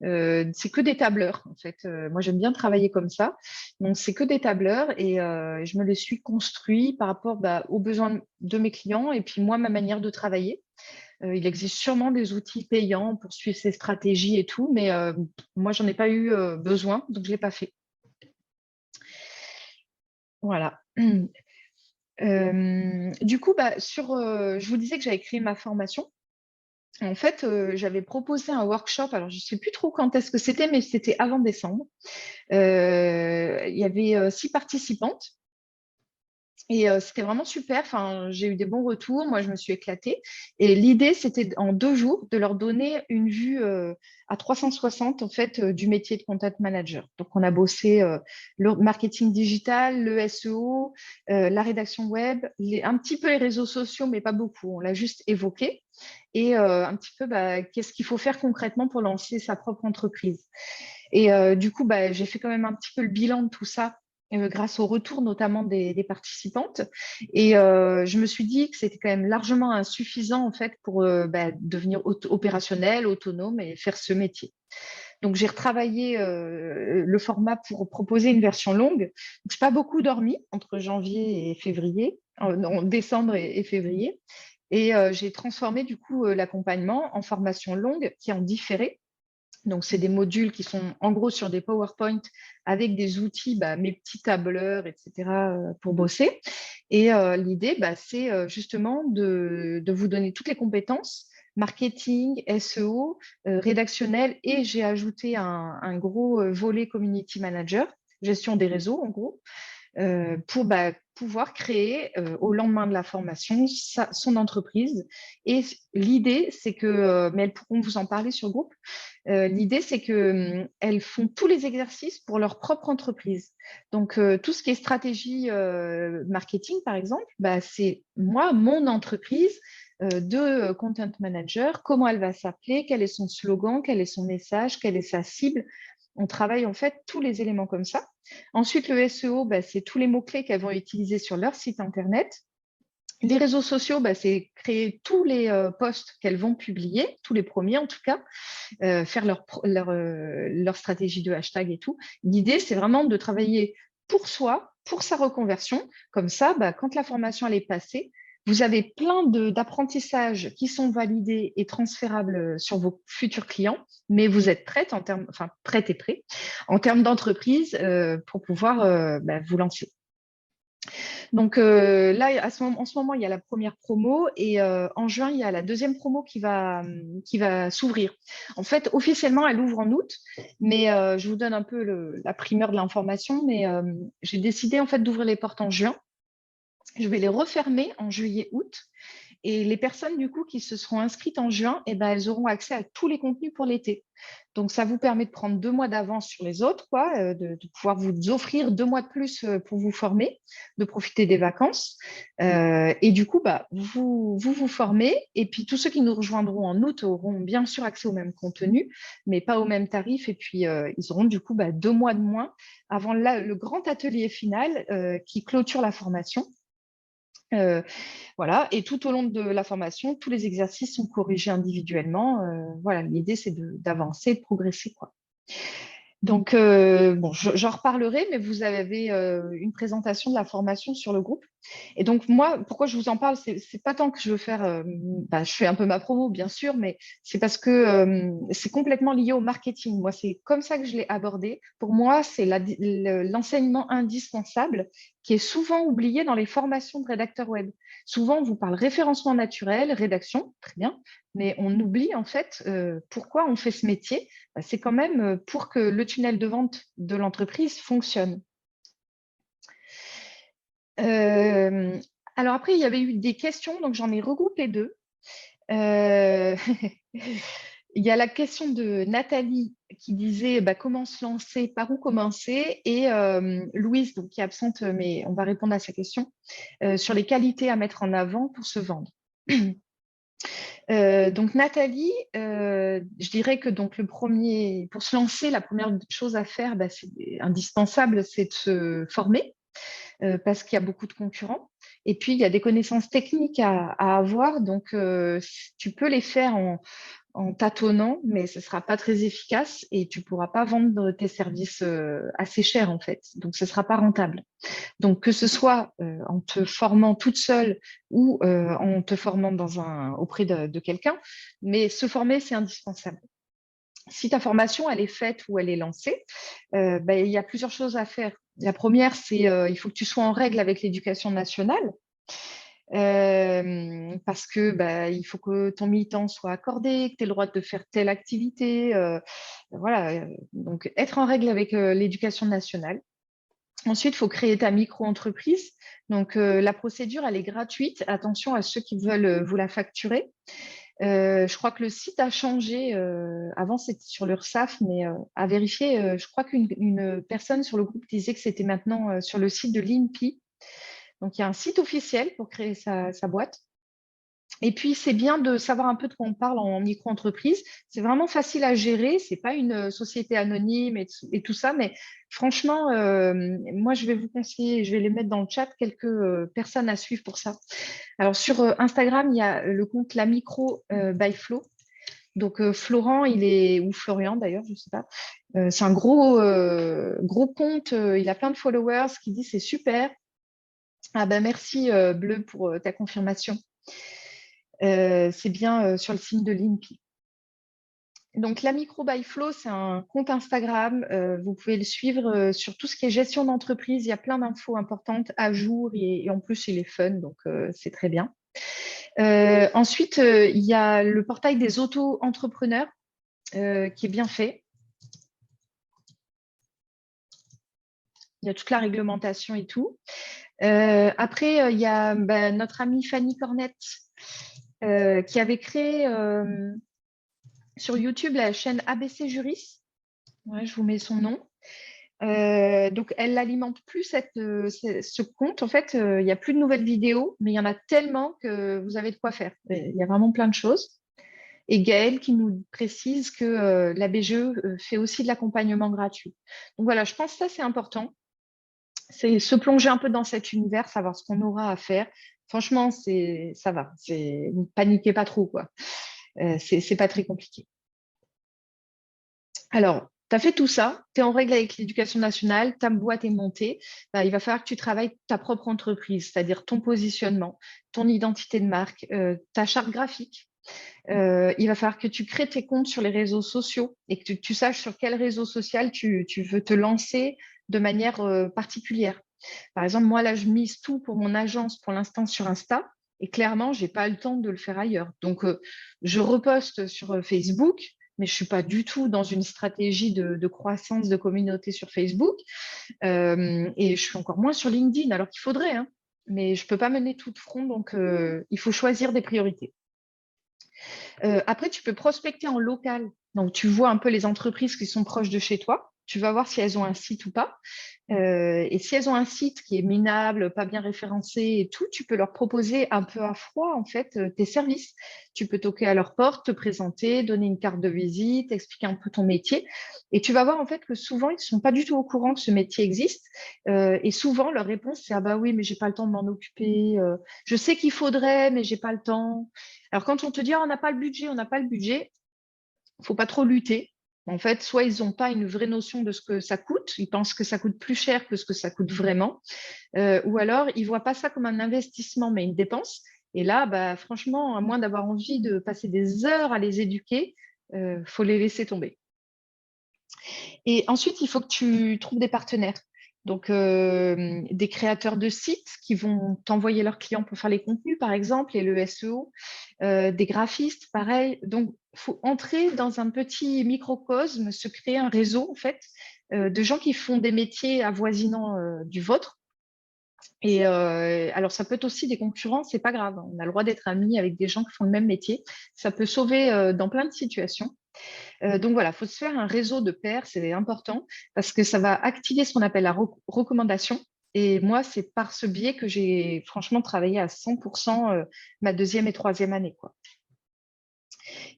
Speaker 1: C'est que des tableurs en fait. Moi, j'aime bien travailler comme ça. Donc, c'est que des tableurs et je me les suis construits par rapport aux besoins de mes clients et puis moi, ma manière de travailler. Il existe sûrement des outils payants pour suivre ces stratégies et tout, mais moi, j'en ai pas eu besoin, donc je l'ai pas fait. Voilà. Du coup, je vous disais que j'avais créé ma formation. En fait, j'avais proposé un workshop. Alors, je ne sais plus trop quand est-ce que c'était, mais c'était avant décembre. Il y avait 6 participantes. Et c'était vraiment super. Enfin, j'ai eu des bons retours. Moi, je me suis éclatée. Et l'idée, c'était en 2 jours de leur donner une vue à 360 en fait du métier de content manager. Donc, on a bossé le marketing digital, le SEO, la rédaction web, un petit peu les réseaux sociaux, mais pas beaucoup. On l'a juste évoqué. Et un petit peu, qu'est-ce qu'il faut faire concrètement pour lancer sa propre entreprise. Et du coup, j'ai fait quand même un petit peu le bilan de tout ça grâce au retour notamment des participantes. Et je me suis dit que c'était quand même largement insuffisant en fait pour devenir opérationnel, autonome et faire ce métier. Donc j'ai retravaillé le format pour proposer une version longue. Je n'ai pas beaucoup dormi entre janvier et février, en décembre et février. Et j'ai transformé du coup l'accompagnement en formation longue qui est en différé. Donc, c'est des modules qui sont en gros sur des PowerPoint avec des outils, mes petits tableurs, etc., pour bosser. Et l'idée, c'est justement de vous donner toutes les compétences, marketing, SEO, rédactionnel, et j'ai ajouté un gros volet community manager, gestion des réseaux, en gros, pour pouvoir créer au lendemain de la formation son entreprise. Et l'idée, c'est que, mais elles pourront vous en parler sur le groupe, l'idée, c'est qu'elles font tous les exercices pour leur propre entreprise. Donc, tout ce qui est stratégie marketing, par exemple, c'est moi, mon entreprise de content manager, comment elle va s'appeler, quel est son slogan, quel est son message, quelle est sa cible. On travaille en fait tous les éléments comme ça. Ensuite, le SEO, c'est tous les mots-clés qu'elles vont utiliser sur leur site Internet. Les réseaux sociaux, c'est créer tous les posts qu'elles vont publier, tous les premiers en tout cas, faire leur stratégie de hashtag et tout. L'idée, c'est vraiment de travailler pour soi, pour sa reconversion. Comme ça, quand la formation elle est passée, vous avez plein d'apprentissages qui sont validés et transférables sur vos futurs clients, mais vous êtes prête prête et prêt en termes d'entreprise pour pouvoir vous lancer. Donc là, en ce moment, il y a la première promo et en juin, il y a la deuxième promo qui va s'ouvrir. En fait, officiellement, elle ouvre en août, mais je vous donne un peu la primeur de l'information, mais j'ai décidé en fait d'ouvrir les portes en juin. Je vais les refermer en juillet-août. Et les personnes, du coup, qui se seront inscrites en juin, elles auront accès à tous les contenus pour l'été. Donc, ça vous permet de prendre 2 mois d'avance sur les autres, de pouvoir vous offrir 2 mois de plus pour vous former, de profiter des vacances. Et du coup, vous formez. Et puis, tous ceux qui nous rejoindront en août auront bien sûr accès au même contenu, mais pas au même tarif. Et puis, ils auront du coup 2 mois de moins avant le grand atelier final qui clôture la formation. Voilà, et tout au long de la formation, tous les exercices sont corrigés individuellement. Voilà, l'idée, c'est d'avancer, de progresser, quoi. Donc, j'en reparlerai, mais vous avez une présentation de la formation sur le groupe. Et donc, moi, pourquoi je vous en parle, c'est pas tant que je veux faire, je fais un peu ma promo, bien sûr, mais c'est parce que c'est complètement lié au marketing. Moi, c'est comme ça que je l'ai abordé. Pour moi, c'est l'enseignement indispensable qui est souvent oublié dans les formations de rédacteurs web. Souvent, on vous parle référencement naturel, rédaction, très bien, mais on oublie en fait pourquoi on fait ce métier. C'est quand même pour que le tunnel de vente de l'entreprise fonctionne. Alors après, il y avait eu des questions, donc j'en ai regroupé 2. il y a la question de Nathalie qui disait comment se lancer, par où commencer, et Louise, donc, qui est absente, mais on va répondre à sa question, sur les qualités à mettre en avant pour se vendre. Donc Nathalie, je dirais que donc pour se lancer, la première chose à faire, c'est indispensable, c'est de se former parce qu'il y a beaucoup de concurrents. Et puis il y a des connaissances techniques à avoir, donc tu peux les faire en tâtonnant, mais ce ne sera pas très efficace et tu ne pourras pas vendre tes services assez cher en fait. Donc ce ne sera pas rentable. Donc, que ce soit en te formant toute seule ou en te formant auprès de quelqu'un, mais se former, c'est indispensable. Si ta formation, elle est faite ou elle est lancée, il y a plusieurs choses à faire. La première, c'est il faut que tu sois en règle avec l'éducation nationale. Parce que il faut que ton mi-temps soit accordé, que tu aies le droit de faire telle activité. Voilà. Donc, être en règle avec l'éducation nationale. Ensuite, il faut créer ta micro-entreprise. Donc, la procédure, elle est gratuite. Attention à ceux qui veulent vous la facturer. Je crois que le site a changé. Avant, c'était sur l'URSSAF, mais à vérifier, je crois qu'une personne sur le groupe disait que c'était maintenant sur le site de l'INPI. Donc, il y a un site officiel pour créer sa boîte. Et puis, c'est bien de savoir un peu de quoi on parle en micro-entreprise. C'est vraiment facile à gérer. C'est pas une société anonyme et tout ça. Mais franchement, moi, je vais vous conseiller, je vais les mettre dans le chat, quelques personnes à suivre pour ça. Alors, sur Instagram, il y a le compte La Micro by Flo. Donc, Florent, ou Florian d'ailleurs, je ne sais pas. C'est un gros compte. Il a plein de followers qui dit c'est super. Ah ben merci Bleu pour ta confirmation. C'est bien sur le signe de l'INPI. Donc, la Micro by Flo, c'est un compte Instagram. Vous pouvez le suivre sur tout ce qui est gestion d'entreprise. Il y a plein d'infos importantes à jour et en plus, il est fun, donc c'est très bien. Ensuite, il y a le portail des auto-entrepreneurs qui est bien fait. Il y a toute la réglementation et tout. Après, il y a notre amie Fanny Cornette qui avait créé sur YouTube la chaîne ABC Juris. Ouais, je vous mets son nom. Donc, elle n'alimente plus ce compte. En fait, il n'y a plus de nouvelles vidéos, mais il y en a tellement que vous avez de quoi faire. Il y a vraiment plein de choses. Et Gaëlle qui nous précise que la BGE fait aussi de l'accompagnement gratuit. Donc voilà, je pense que ça, c'est important. C'est se plonger un peu dans cet univers, savoir ce qu'on aura à faire. Franchement, ça va. Ne paniquez pas trop, quoi. C'est pas très compliqué. Alors, tu as fait tout ça, tu es en règle avec l'éducation nationale, ta boîte est montée, il va falloir que tu travailles ta propre entreprise, c'est-à-dire ton positionnement, ton identité de marque, ta charte graphique. Il va falloir que tu crées tes comptes sur les réseaux sociaux et que tu saches sur quel réseau social tu veux te lancer de manière particulière. Par exemple, moi, là, je mise tout pour mon agence pour l'instant sur Insta et clairement, je n'ai pas le temps de le faire ailleurs. Donc, je reposte sur Facebook, mais je ne suis pas du tout dans une stratégie de croissance de communauté sur Facebook et je suis encore moins sur LinkedIn, alors qu'il faudrait, hein, mais je ne peux pas mener tout de front, donc il faut choisir des priorités. Après, tu peux prospecter en local. Donc, tu vois un peu les entreprises qui sont proches de chez toi. Tu vas voir si elles ont un site ou pas. Et si elles ont un site qui est minable, pas bien référencé et tout, tu peux leur proposer un peu à froid, en fait, tes services. Tu peux toquer à leur porte, te présenter, donner une carte de visite, expliquer un peu ton métier. Et tu vas voir, en fait, que souvent, ils ne sont pas du tout au courant que ce métier existe. Et souvent, leur réponse, c'est « Ah bah oui, mais j'ai pas le temps de m'en occuper. Je sais qu'il faudrait, mais j'ai pas le temps. » Alors, quand on te dit « On n'a pas le budget, on n'a pas le budget », il ne faut pas trop lutter. En fait, soit ils n'ont pas une vraie notion de ce que ça coûte, ils pensent que ça coûte plus cher que ce que ça coûte vraiment, ou alors ils ne voient pas ça comme un investissement, mais une dépense. Et là, franchement, à moins d'avoir envie de passer des heures à les éduquer, faut les laisser tomber. Et ensuite, il faut que tu trouves des partenaires. Donc, des créateurs de sites qui vont t'envoyer leurs clients pour faire les contenus, par exemple, et le SEO, des graphistes, pareil. Donc, il faut entrer dans un petit microcosme, se créer un réseau, en fait, de gens qui font des métiers avoisinants du vôtre. Et alors, ça peut être aussi des concurrents, c'est pas grave. On a le droit d'être amis avec des gens qui font le même métier. Ça peut sauver dans plein de situations. Donc voilà, il faut se faire un réseau de pairs, c'est important parce que ça va activer ce qu'on appelle la recommandation. Et moi, c'est par ce biais que j'ai franchement travaillé à 100% ma deuxième et troisième année, quoi.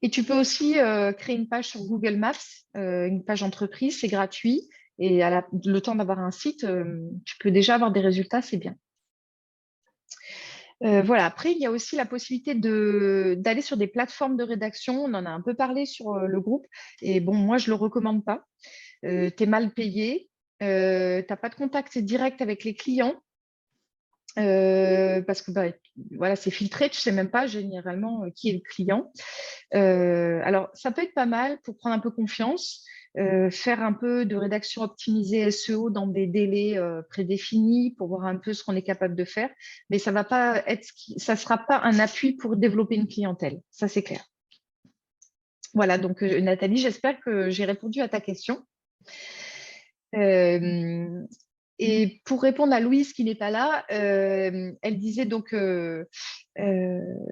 Speaker 1: Et tu peux aussi créer une page sur Google Maps, une page entreprise, c'est gratuit. Et le temps d'avoir un site, tu peux déjà avoir des résultats, c'est bien. Voilà. Après, il y a aussi la possibilité d'aller sur des plateformes de rédaction. On en a un peu parlé sur le groupe. Et bon, moi, je ne le recommande pas. Tu es mal payé. Tu n'as pas de contact direct avec les clients. Parce que voilà, c'est filtré, tu ne sais même pas généralement qui est le client. Alors, ça peut être pas mal pour prendre un peu confiance, faire un peu de rédaction optimisée SEO dans des délais prédéfinis pour voir un peu ce qu'on est capable de faire, mais ça va pas être, ça sera pas un appui pour développer une clientèle, ça c'est clair. Voilà, donc Nathalie, j'espère que j'ai répondu à ta question. Et pour répondre à Louise qui n'est pas là, elle disait donc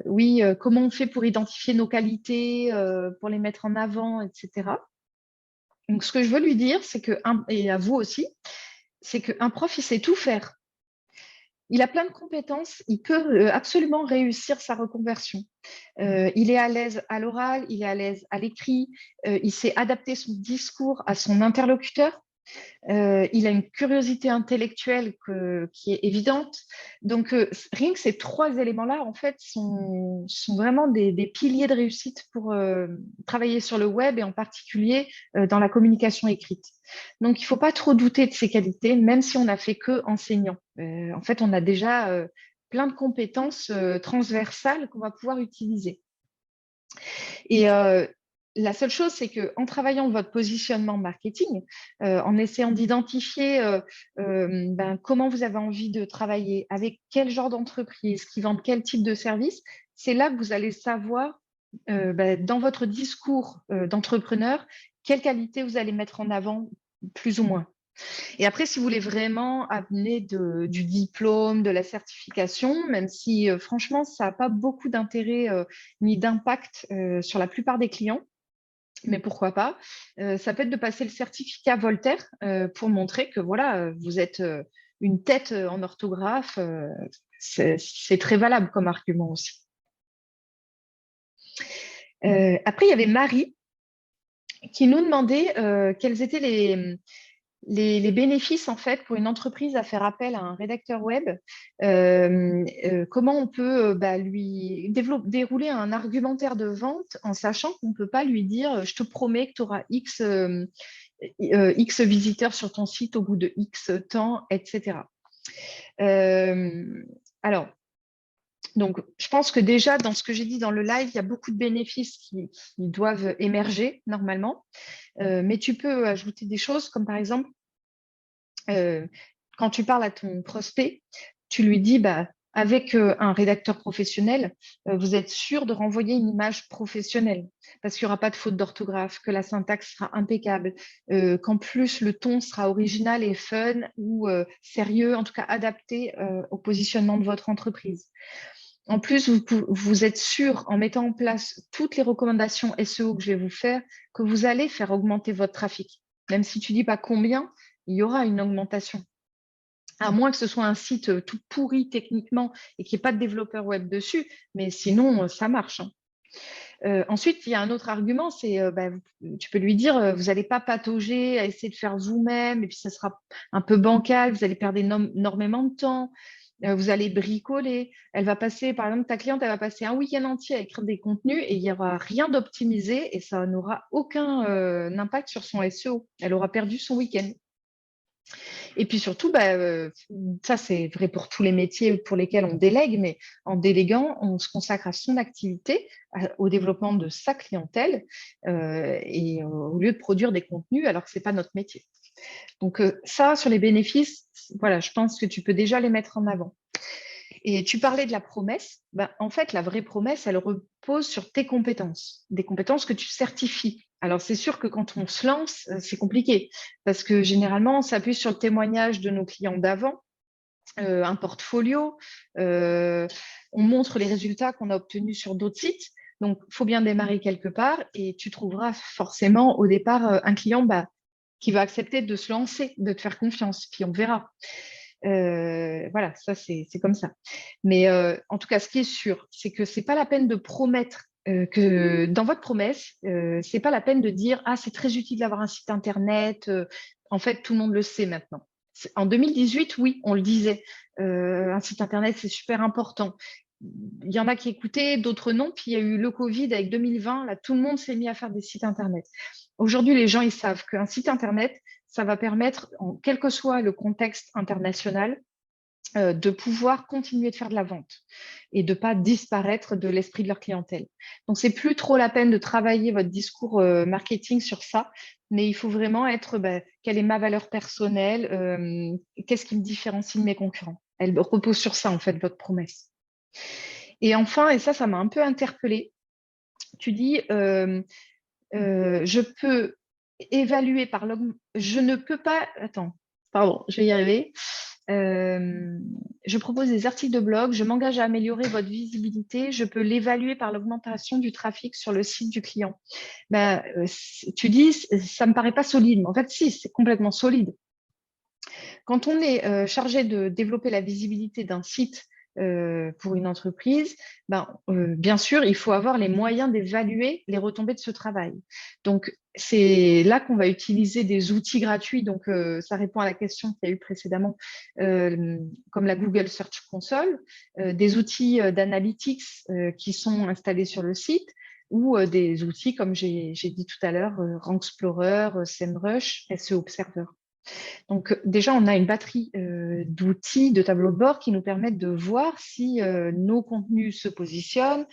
Speaker 1: oui, comment on fait pour identifier nos qualités, pour les mettre en avant, etc. Donc ce que je veux lui dire, c'est que, et à vous aussi, c'est qu'un prof, il sait tout faire. Il a plein de compétences, il peut absolument réussir sa reconversion. Il est à l'aise à l'oral, il est à l'aise à l'écrit, il sait adapter son discours à son interlocuteur. Il a une curiosité intellectuelle qui est évidente. Donc, rien que ces trois éléments-là, en fait, sont vraiment des piliers de réussite pour travailler sur le web et en particulier dans la communication écrite. Donc, il ne faut pas trop douter de ces qualités, même si on n'a fait que enseignant. En fait, on a déjà plein de compétences transversales qu'on va pouvoir utiliser. Et la seule chose, c'est qu'en travaillant votre positionnement marketing, en essayant d'identifier comment vous avez envie de travailler, avec quel genre d'entreprise, qui vendent quel type de service, c'est là que vous allez savoir, dans votre discours d'entrepreneur, quelle qualité vous allez mettre en avant, plus ou moins. Et après, si vous voulez vraiment amener du diplôme, de la certification, même si franchement, ça n'a pas beaucoup d'intérêt ni d'impact sur la plupart des clients, mais pourquoi pas, ça peut être de passer le certificat Voltaire pour montrer que voilà, vous êtes une tête en orthographe. C'est très valable comme argument aussi. Après, il y avait Marie qui nous demandait quels étaient les bénéfices en fait pour une entreprise à faire appel à un rédacteur web, comment on peut lui dérouler un argumentaire de vente en sachant qu'on ne peut pas lui dire je te promets que tu auras X visiteurs sur ton site au bout de X temps, etc. Alors, donc, je pense que déjà, dans ce que j'ai dit dans le live, il y a beaucoup de bénéfices qui doivent émerger normalement. Mais tu peux ajouter des choses comme par exemple, quand tu parles à ton prospect, tu lui dis, avec un rédacteur professionnel, vous êtes sûr de renvoyer une image professionnelle parce qu'il n'y aura pas de faute d'orthographe, que la syntaxe sera impeccable, qu'en plus le ton sera original et fun ou sérieux, en tout cas adapté au positionnement de votre entreprise. En plus, vous êtes sûr, en mettant en place toutes les recommandations SEO que je vais vous faire, que vous allez faire augmenter votre trafic. Même si tu dis pas combien, il y aura une augmentation. À moins que ce soit un site tout pourri techniquement et qu'il n'y ait pas de développeur web dessus, mais sinon, ça marche. Ensuite, il y a un autre argument, c'est tu peux lui dire, vous n'allez pas patauger à essayer de faire vous-même, et puis ça sera un peu bancal, vous allez perdre énormément de temps. Vous allez bricoler. Elle va passer, par exemple, ta cliente, elle va passer un week-end entier à écrire des contenus et il n'y aura rien d'optimisé et ça n'aura aucun impact sur son SEO. Elle aura perdu son week-end. Et puis surtout, ça c'est vrai pour tous les métiers pour lesquels on délègue, mais en déléguant, on se consacre à son activité, au développement de sa clientèle, et au lieu de produire des contenus alors que ce n'est pas notre métier. Donc ça, sur les bénéfices, voilà, je pense que tu peux déjà les mettre en avant. Et tu parlais de la promesse. En fait, la vraie promesse, elle repose sur tes compétences, des compétences que tu certifies. Alors, c'est sûr que quand on se lance, c'est compliqué parce que généralement, on s'appuie sur le témoignage de nos clients d'avant un portfolio, on montre les résultats qu'on a obtenus sur d'autres sites. Donc, il faut bien démarrer quelque part et tu trouveras forcément au départ un client qui va accepter de se lancer, de te faire confiance, puis on verra. Voilà, ça c'est comme ça. Mais en tout cas, ce qui est sûr, c'est que c'est pas la peine de promettre que dans votre promesse, c'est pas la peine de dire ah c'est très utile d'avoir un site internet. En fait, tout le monde le sait maintenant. En 2018, oui, on le disait. Un site internet, c'est super important. Il y en a qui écoutaient, d'autres non. Puis il y a eu le Covid avec 2020. Là, tout le monde s'est mis à faire des sites internet. Aujourd'hui, les gens, ils savent qu'un site internet, ça va permettre, quel que soit le contexte international, de pouvoir continuer de faire de la vente et de ne pas disparaître de l'esprit de leur clientèle. Donc, c'est plus trop la peine de travailler votre discours marketing sur ça, mais il faut vraiment être, quelle est ma valeur personnelle, qu'est-ce qui me différencie de mes concurrents. Elle repose sur ça, en fait, votre promesse. Et enfin, et ça m'a un peu interpellée, tu dis, je peux évaluer par je ne peux pas, attends, pardon, je vais y arriver. Je propose des articles de blog, je m'engage à améliorer votre visibilité, je peux l'évaluer par l'augmentation du trafic sur le site du client. Tu dis, ça me paraît pas solide, mais en fait, si, c'est complètement solide. Quand on est chargé de développer la visibilité d'un site pour une entreprise, bien sûr, il faut avoir les moyens d'évaluer les retombées de ce travail. Donc, c'est là qu'on va utiliser des outils gratuits. Donc, ça répond à la question qu'il y a eu précédemment, comme la Google Search Console, des outils d'analytics qui sont installés sur le site, ou des outils, comme j'ai dit tout à l'heure, Rank Explorer, SEMrush, SEO Observer. Donc déjà, on a une batterie d'outils, de tableaux de bord qui nous permettent de voir si nos contenus se positionnent,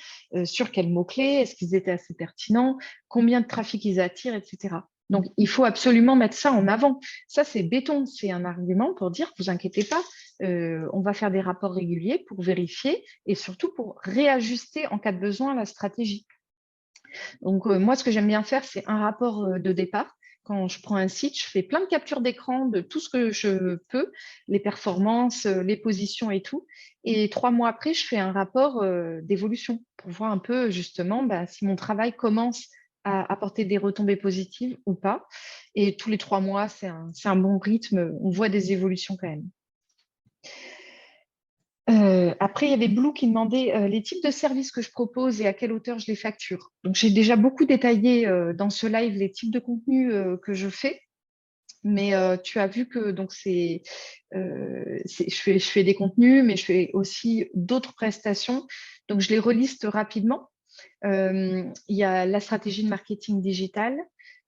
Speaker 1: sur quels mots-clés, est-ce qu'ils étaient assez pertinents, combien de trafic ils attirent, etc. Donc, il faut absolument mettre ça en avant. Ça, c'est béton, c'est un argument pour dire, vous inquiétez pas, on va faire des rapports réguliers pour vérifier et surtout pour réajuster en cas de besoin la stratégie. Donc, moi, ce que j'aime bien faire, c'est un rapport de départ. Quand je prends un site, je fais plein de captures d'écran de tout ce que je peux, les performances, les positions et tout. Et 3 mois après, je fais un rapport d'évolution pour voir un peu justement si mon travail commence à apporter des retombées positives ou pas. Et tous les 3 mois, c'est un bon rythme. On voit des évolutions quand même. Après, il y avait Blue qui demandait les types de services que je propose et à quelle hauteur je les facture. Donc, j'ai déjà beaucoup détaillé dans ce live les types de contenus que je fais. Mais tu as vu que donc je fais des contenus, mais je fais aussi d'autres prestations. Donc, je les reliste rapidement. Il y a la stratégie de marketing digital,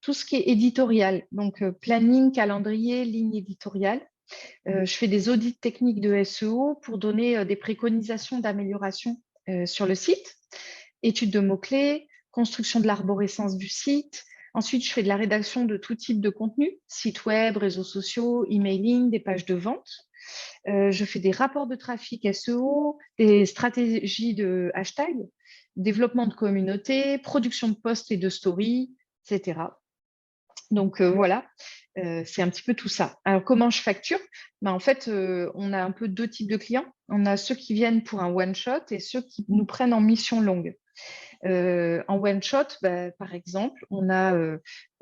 Speaker 1: tout ce qui est éditorial, donc planning, calendrier, ligne éditoriale. Je fais des audits techniques de SEO pour donner des préconisations d'amélioration sur le site, études de mots-clés, construction de l'arborescence du site. Ensuite, je fais de la rédaction de tout type de contenu, site web, réseaux sociaux, emailing, des pages de vente. Je fais des rapports de trafic SEO, des stratégies de hashtag, développement de communauté, production de posts et de stories, etc. Donc voilà, c'est un petit peu tout ça. Alors comment je facture? En fait, on a un peu deux types de clients. On a ceux qui viennent pour un one-shot et ceux qui nous prennent en mission longue. En one-shot, par exemple, on a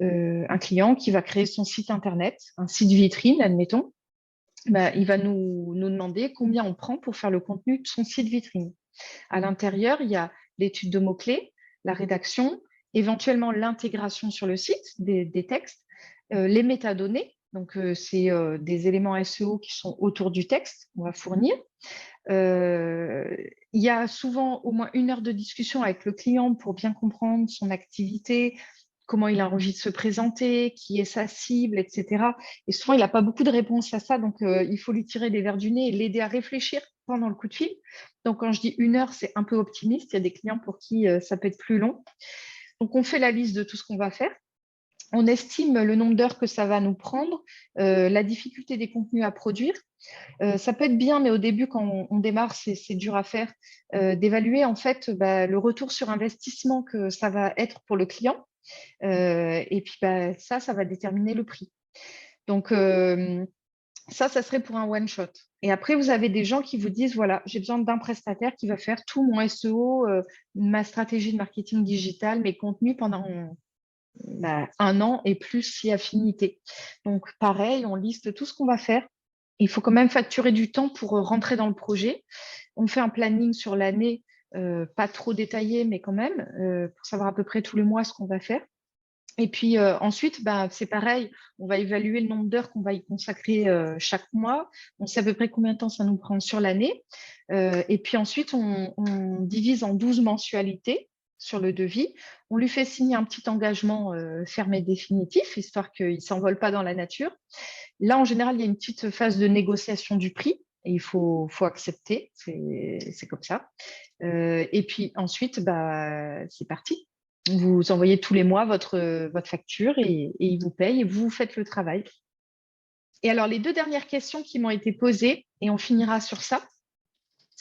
Speaker 1: un client qui va créer son site internet, un site vitrine, admettons. Il va nous demander combien on prend pour faire le contenu de son site vitrine. À l'intérieur, il y a l'étude de mots-clés, la rédaction, éventuellement l'intégration sur le site des textes, les métadonnées, donc c'est des éléments SEO qui sont autour du texte qu'on va fournir. Il y a souvent au moins 1 heure de discussion avec le client pour bien comprendre son activité, comment il a envie de se présenter, qui est sa cible, etc. Et souvent, il n'a pas beaucoup de réponses à ça, donc il faut lui tirer les verres du nez et l'aider à réfléchir pendant le coup de fil. Donc, quand je dis 1 heure, c'est un peu optimiste. Il y a des clients pour qui ça peut être plus long. Donc, on fait la liste de tout ce qu'on va faire. On estime le nombre d'heures que ça va nous prendre, la difficulté des contenus à produire. Ça peut être bien, mais au début, quand on démarre, c'est dur à faire, d'évaluer en fait le retour sur investissement que ça va être pour le client. Et puis, ça va déterminer le prix. Donc, Ça serait pour un one-shot. Et après, vous avez des gens qui vous disent, voilà, j'ai besoin d'un prestataire qui va faire tout mon SEO, ma stratégie de marketing digital, mes contenus pendant un an et plus si affinité. Donc, pareil, on liste tout ce qu'on va faire. Il faut quand même facturer du temps pour rentrer dans le projet. On fait un planning sur l'année, pas trop détaillé, mais quand même, pour savoir à peu près tous les mois ce qu'on va faire. Et puis ensuite, c'est pareil, on va évaluer le nombre d'heures qu'on va y consacrer chaque mois. On sait à peu près combien de temps ça nous prend sur l'année. Et puis ensuite, on divise en 12 mensualités sur le devis. On lui fait signer un petit engagement ferme et définitif, histoire qu'il ne s'envole pas dans la nature. Là, en général, il y a une petite phase de négociation du prix. Et il faut accepter, c'est comme ça. Et puis ensuite, c'est parti. Vous envoyez tous les mois votre facture et il vous paye et vous faites le travail. Et alors, les 2 dernières questions qui m'ont été posées, et on finira sur ça,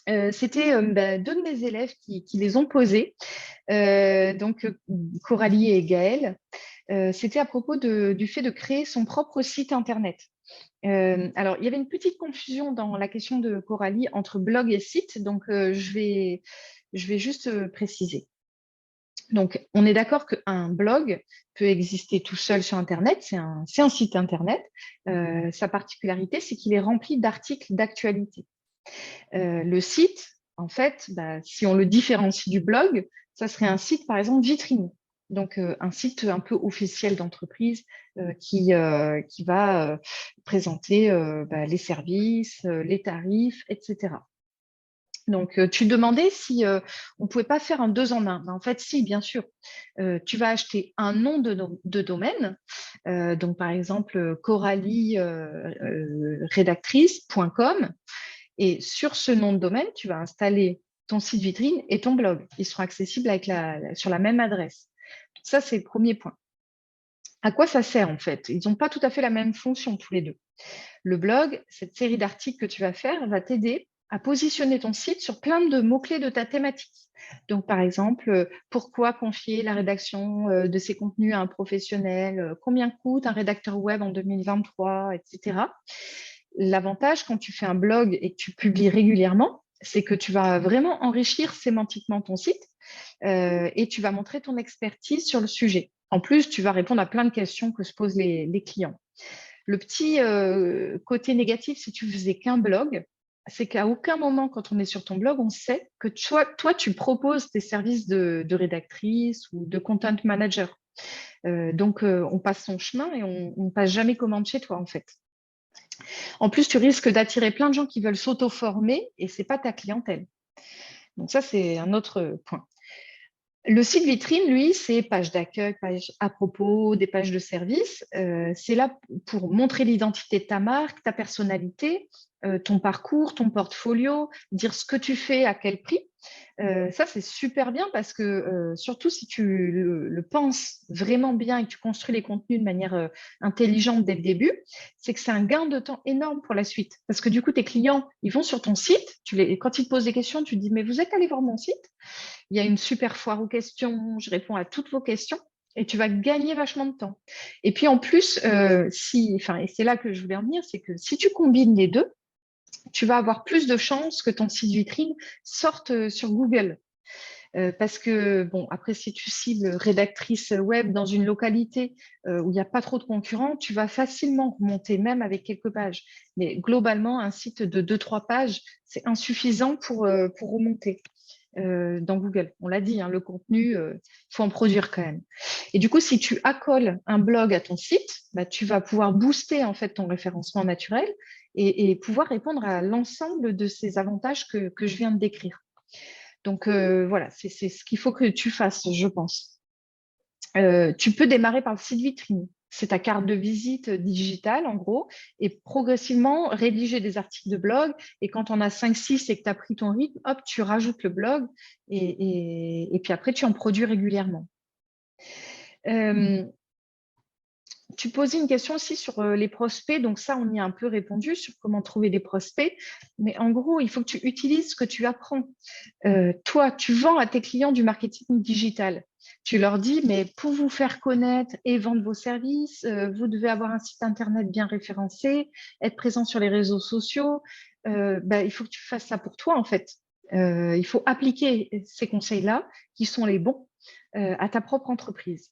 Speaker 1: c'était 2 de mes élèves qui les ont posées, donc Coralie et Gaëlle. C'était à propos du fait de créer son propre site Internet. Alors, il y avait une petite confusion dans la question de Coralie entre blog et site, donc je vais juste préciser. Donc, on est d'accord qu'un blog peut exister tout seul sur Internet, c'est un site Internet. Sa particularité, c'est qu'il est rempli d'articles d'actualité. Le site, en fait, si on le différencie du blog, ça serait un site, par exemple, vitrine. Donc, un site un peu officiel d'entreprise qui va présenter les services, les tarifs, etc. Donc, tu demandais si on ne pouvait pas faire un 2 en 1. En fait, si, bien sûr. Tu vas acheter un nom de domaine. Donc, par exemple, Coralie rédactrice.com. Et sur ce nom de domaine, tu vas installer ton site vitrine et ton blog. Ils seront accessibles sur la même adresse. Ça, c'est le premier point. À quoi ça sert en fait? Ils n'ont pas tout à fait la même fonction tous les deux. Le blog, cette série d'articles que tu vas faire, va t'aider à positionner ton site sur plein de mots-clés de ta thématique. Donc, par exemple, pourquoi confier la rédaction de ces contenus à un professionnel? Combien coûte un rédacteur web en 2023, etc. L'avantage quand tu fais un blog et que tu publies régulièrement, c'est que tu vas vraiment enrichir sémantiquement ton site et tu vas montrer ton expertise sur le sujet. En plus, tu vas répondre à plein de questions que se posent les clients. Le petit côté négatif, si tu faisais qu'un blog, c'est qu'à aucun moment, quand on est sur ton blog, on sait que toi tu proposes tes services de rédactrice ou de content manager. Donc, on passe son chemin et on ne passe jamais commande chez toi, en fait. En plus, tu risques d'attirer plein de gens qui veulent s'auto-former et ce n'est pas ta clientèle. Donc, ça, c'est un autre point. Le site vitrine, lui, c'est page d'accueil, page à propos, des pages de service. C'est là pour montrer l'identité de ta marque, ta personnalité, ton parcours, ton portfolio, dire ce que tu fais, à quel prix. Ça, c'est super bien parce que, surtout si tu le penses vraiment bien et que tu construis les contenus de manière intelligente dès le début, c'est que c'est un gain de temps énorme pour la suite. Parce que du coup, tes clients, ils vont sur ton site, quand ils te posent des questions, tu dis, mais vous êtes allé voir mon site? Il y a une super foire aux questions, je réponds à toutes vos questions et tu vas gagner vachement de temps. Et puis en plus, et c'est là que je voulais en venir, c'est que si tu combines les deux, tu vas avoir plus de chances que ton site vitrine sorte sur Google. Parce que, bon, après, si tu cibles rédactrice web dans une localité où il n'y a pas trop de concurrents, tu vas facilement remonter, même avec quelques pages. Mais globalement, un site de 2-3 pages, c'est insuffisant pour remonter dans Google. On l'a dit, hein, le contenu, il faut en produire quand même. Et du coup, si tu accoles un blog à ton site, tu vas pouvoir booster en fait ton référencement naturel et pouvoir répondre à l'ensemble de ces avantages que je viens de décrire. Donc voilà, c'est ce qu'il faut que tu fasses, je pense. Tu peux démarrer par le site vitrine. C'est ta carte de visite digitale, en gros, et progressivement rédiger des articles de blog. Et quand on a 5-6 et que tu as pris ton rythme, hop, tu rajoutes le blog et puis après, tu en produis régulièrement. Tu posais une question aussi sur les prospects. Donc ça, on y a un peu répondu sur comment trouver des prospects. Mais en gros, il faut que tu utilises ce que tu apprends. Toi, tu vends à tes clients du marketing digital. Tu leur dis, mais pour vous faire connaître et vendre vos services, vous devez avoir un site internet bien référencé, être présent sur les réseaux sociaux. Il faut que tu fasses ça pour toi, en fait. Il faut appliquer ces conseils-là, qui sont les bons, à ta propre entreprise.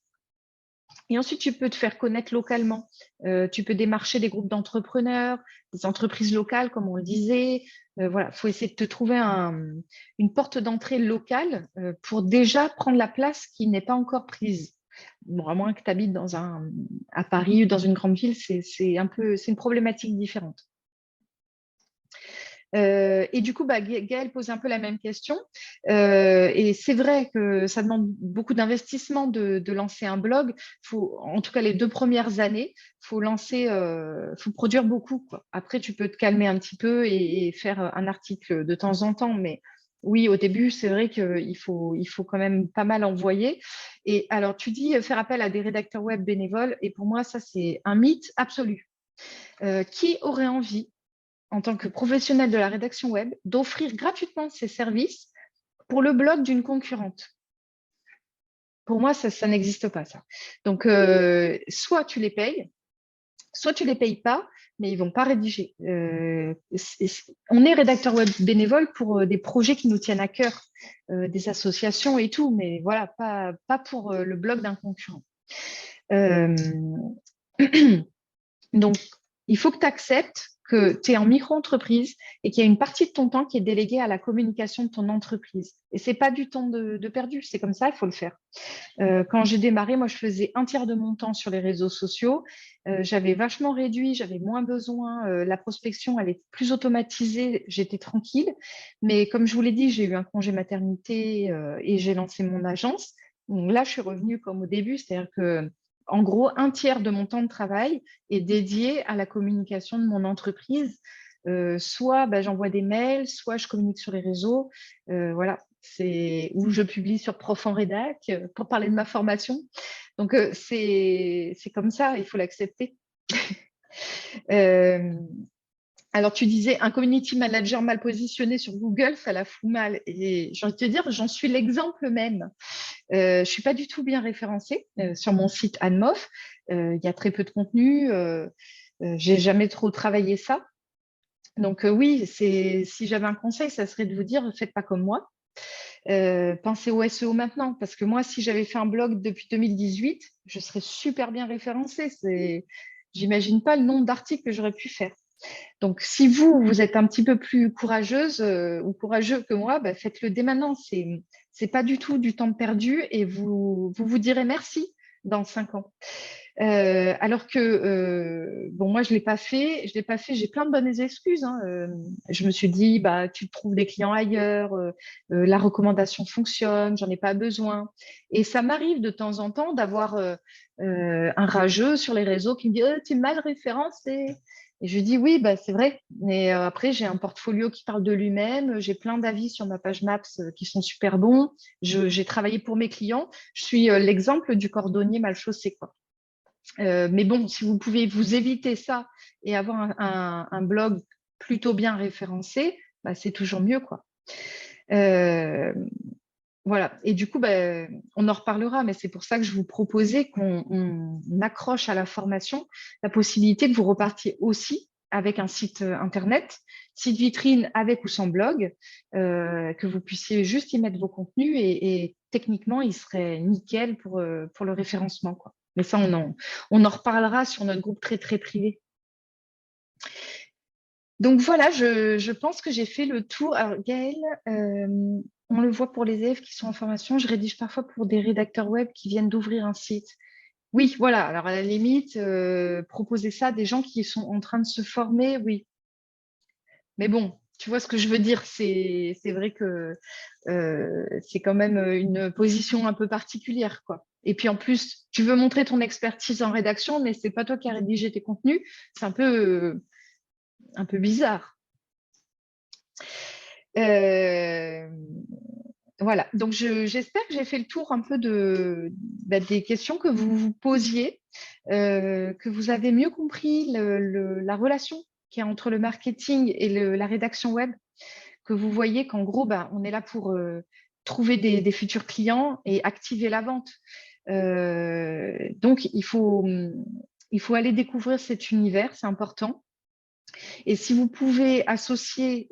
Speaker 1: Et ensuite, tu peux te faire connaître localement. Tu peux démarcher des groupes d'entrepreneurs, des entreprises locales, comme on le disait. Voilà, il faut essayer de te trouver une porte d'entrée locale pour déjà prendre la place qui n'est pas encore prise. Bon, à moins que tu habites à Paris ou dans une grande ville, c'est une problématique différente. Et du coup, Gaëlle pose un peu la même question. Et c'est vrai que ça demande beaucoup d'investissement de lancer un blog. En tout cas, les 2 premières années, faut produire beaucoup, quoi. Après, tu peux te calmer un petit peu et faire un article de temps en temps. Mais oui, au début, c'est vrai qu'il faut quand même pas mal envoyer. Et alors, tu dis faire appel à des rédacteurs web bénévoles. Et pour moi, ça, c'est un mythe absolu. Qui aurait envie, en tant que professionnel de la rédaction web, d'offrir gratuitement ses services pour le blog d'une concurrente? Pour moi, ça n'existe pas, ça. Donc, soit tu les payes, soit tu les payes pas, mais ils vont pas rédiger. On est rédacteur web bénévole pour des projets qui nous tiennent à cœur, des associations et tout, mais voilà, pas pour le blog d'un concurrent. Donc, il faut que tu acceptes que tu es en micro-entreprise et qu'il y a une partie de ton temps qui est déléguée à la communication de ton entreprise. Et ce n'est pas du temps de perdu, c'est comme ça, il faut le faire. Quand j'ai démarré, moi, je faisais un tiers de mon temps sur les réseaux sociaux. J'avais vachement réduit, j'avais moins besoin. La prospection, elle est plus automatisée, j'étais tranquille. Mais comme je vous l'ai dit, j'ai eu un congé maternité et j'ai lancé mon agence. Donc là, je suis revenue comme au début, c'est-à-dire que en gros, un tiers de mon temps de travail est dédié à la communication de mon entreprise. Soit j'envoie des mails, soit je communique sur les réseaux. Voilà, c'est où je publie sur Prof en Rédac pour parler de ma formation. Donc, c'est comme ça, il faut l'accepter. Alors, tu disais, un community manager mal positionné sur Google, ça la fout mal. Et j'ai envie de te dire, j'en suis l'exemple même. Je ne suis pas du tout bien référencée sur mon site AdMof. Il y a très peu de contenu. J'ai jamais trop travaillé ça. Donc oui, si j'avais un conseil, ça serait de vous dire, faites pas comme moi. Pensez au SEO maintenant, parce que moi, si j'avais fait un blog depuis 2018, je serais super bien référencée. J'imagine pas le nombre d'articles que j'aurais pu faire. Donc, si vous êtes un petit peu plus courageuse ou courageux que moi, faites-le dès maintenant. C'est pas du tout du temps perdu et vous direz merci dans 5 ans. Alors que moi je l'ai pas fait, j'ai plein de bonnes excuses, hein. Je me suis dit tu trouves des clients ailleurs, la recommandation fonctionne, j'en ai pas besoin. Et ça m'arrive de temps en temps d'avoir un rageux sur les réseaux qui me dit tu es mal référencé. Et je lui dis oui, c'est vrai. Mais après, j'ai un portfolio qui parle de lui-même. J'ai plein d'avis sur ma page Maps qui sont super bons. J'ai travaillé pour mes clients. Je suis l'exemple du cordonnier mal chaussé, quoi. Mais bon, si vous pouvez vous éviter ça et avoir un blog plutôt bien référencé, c'est toujours mieux, quoi. Voilà. Et du coup, on en reparlera, mais c'est pour ça que je vous proposais qu'on accroche à la formation la possibilité que vous repartiez aussi avec un site internet, site vitrine avec ou sans blog, que vous puissiez juste y mettre vos contenus et techniquement, il serait nickel pour le référencement, quoi. Mais ça, on en reparlera sur notre groupe très, très privé. Donc voilà, je pense que j'ai fait le tour. Alors Gaëlle, on le voit pour les élèves qui sont en formation, je rédige parfois pour des rédacteurs web qui viennent d'ouvrir un site. Oui, voilà, alors à la limite, proposer ça à des gens qui sont en train de se former, oui. Mais bon, tu vois ce que je veux dire, c'est vrai que c'est quand même une position un peu particulière, quoi. Et puis en plus, tu veux montrer ton expertise en rédaction, mais c'est pas toi qui as rédigé tes contenus, c'est un peu bizarre. Voilà, donc j'espère que j'ai fait le tour un peu des questions que vous vous posiez, que vous avez mieux compris la relation qu'il y a entre le marketing et la rédaction web, que vous voyez qu'en gros, on est là pour trouver des futurs clients et activer la vente. Donc, il faut aller découvrir cet univers, c'est important. Et si vous pouvez associer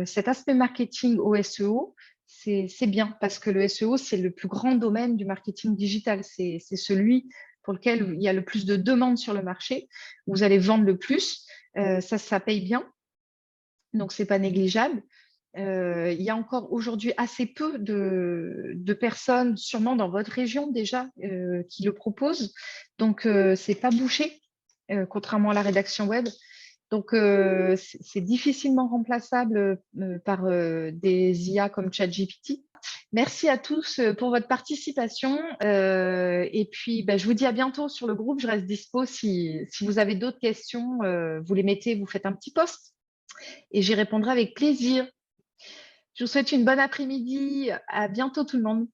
Speaker 1: cet aspect marketing au SEO, c'est bien parce que le SEO, c'est le plus grand domaine du marketing digital. C'est celui pour lequel il y a le plus de demandes sur le marché. Vous allez vendre le plus. Ça paye bien. Donc, ce n'est pas négligeable. Il y a encore aujourd'hui assez peu de personnes, sûrement dans votre région déjà, qui le proposent. Donc, ce n'est pas bouché, contrairement à la rédaction web. Donc, c'est difficilement remplaçable par des IA comme ChatGPT. Merci à tous pour votre participation. Et puis, je vous dis à bientôt sur le groupe. Je reste dispo si vous avez d'autres questions, vous les mettez, vous faites un petit post et j'y répondrai avec plaisir. Je vous souhaite une bonne après-midi. À bientôt tout le monde.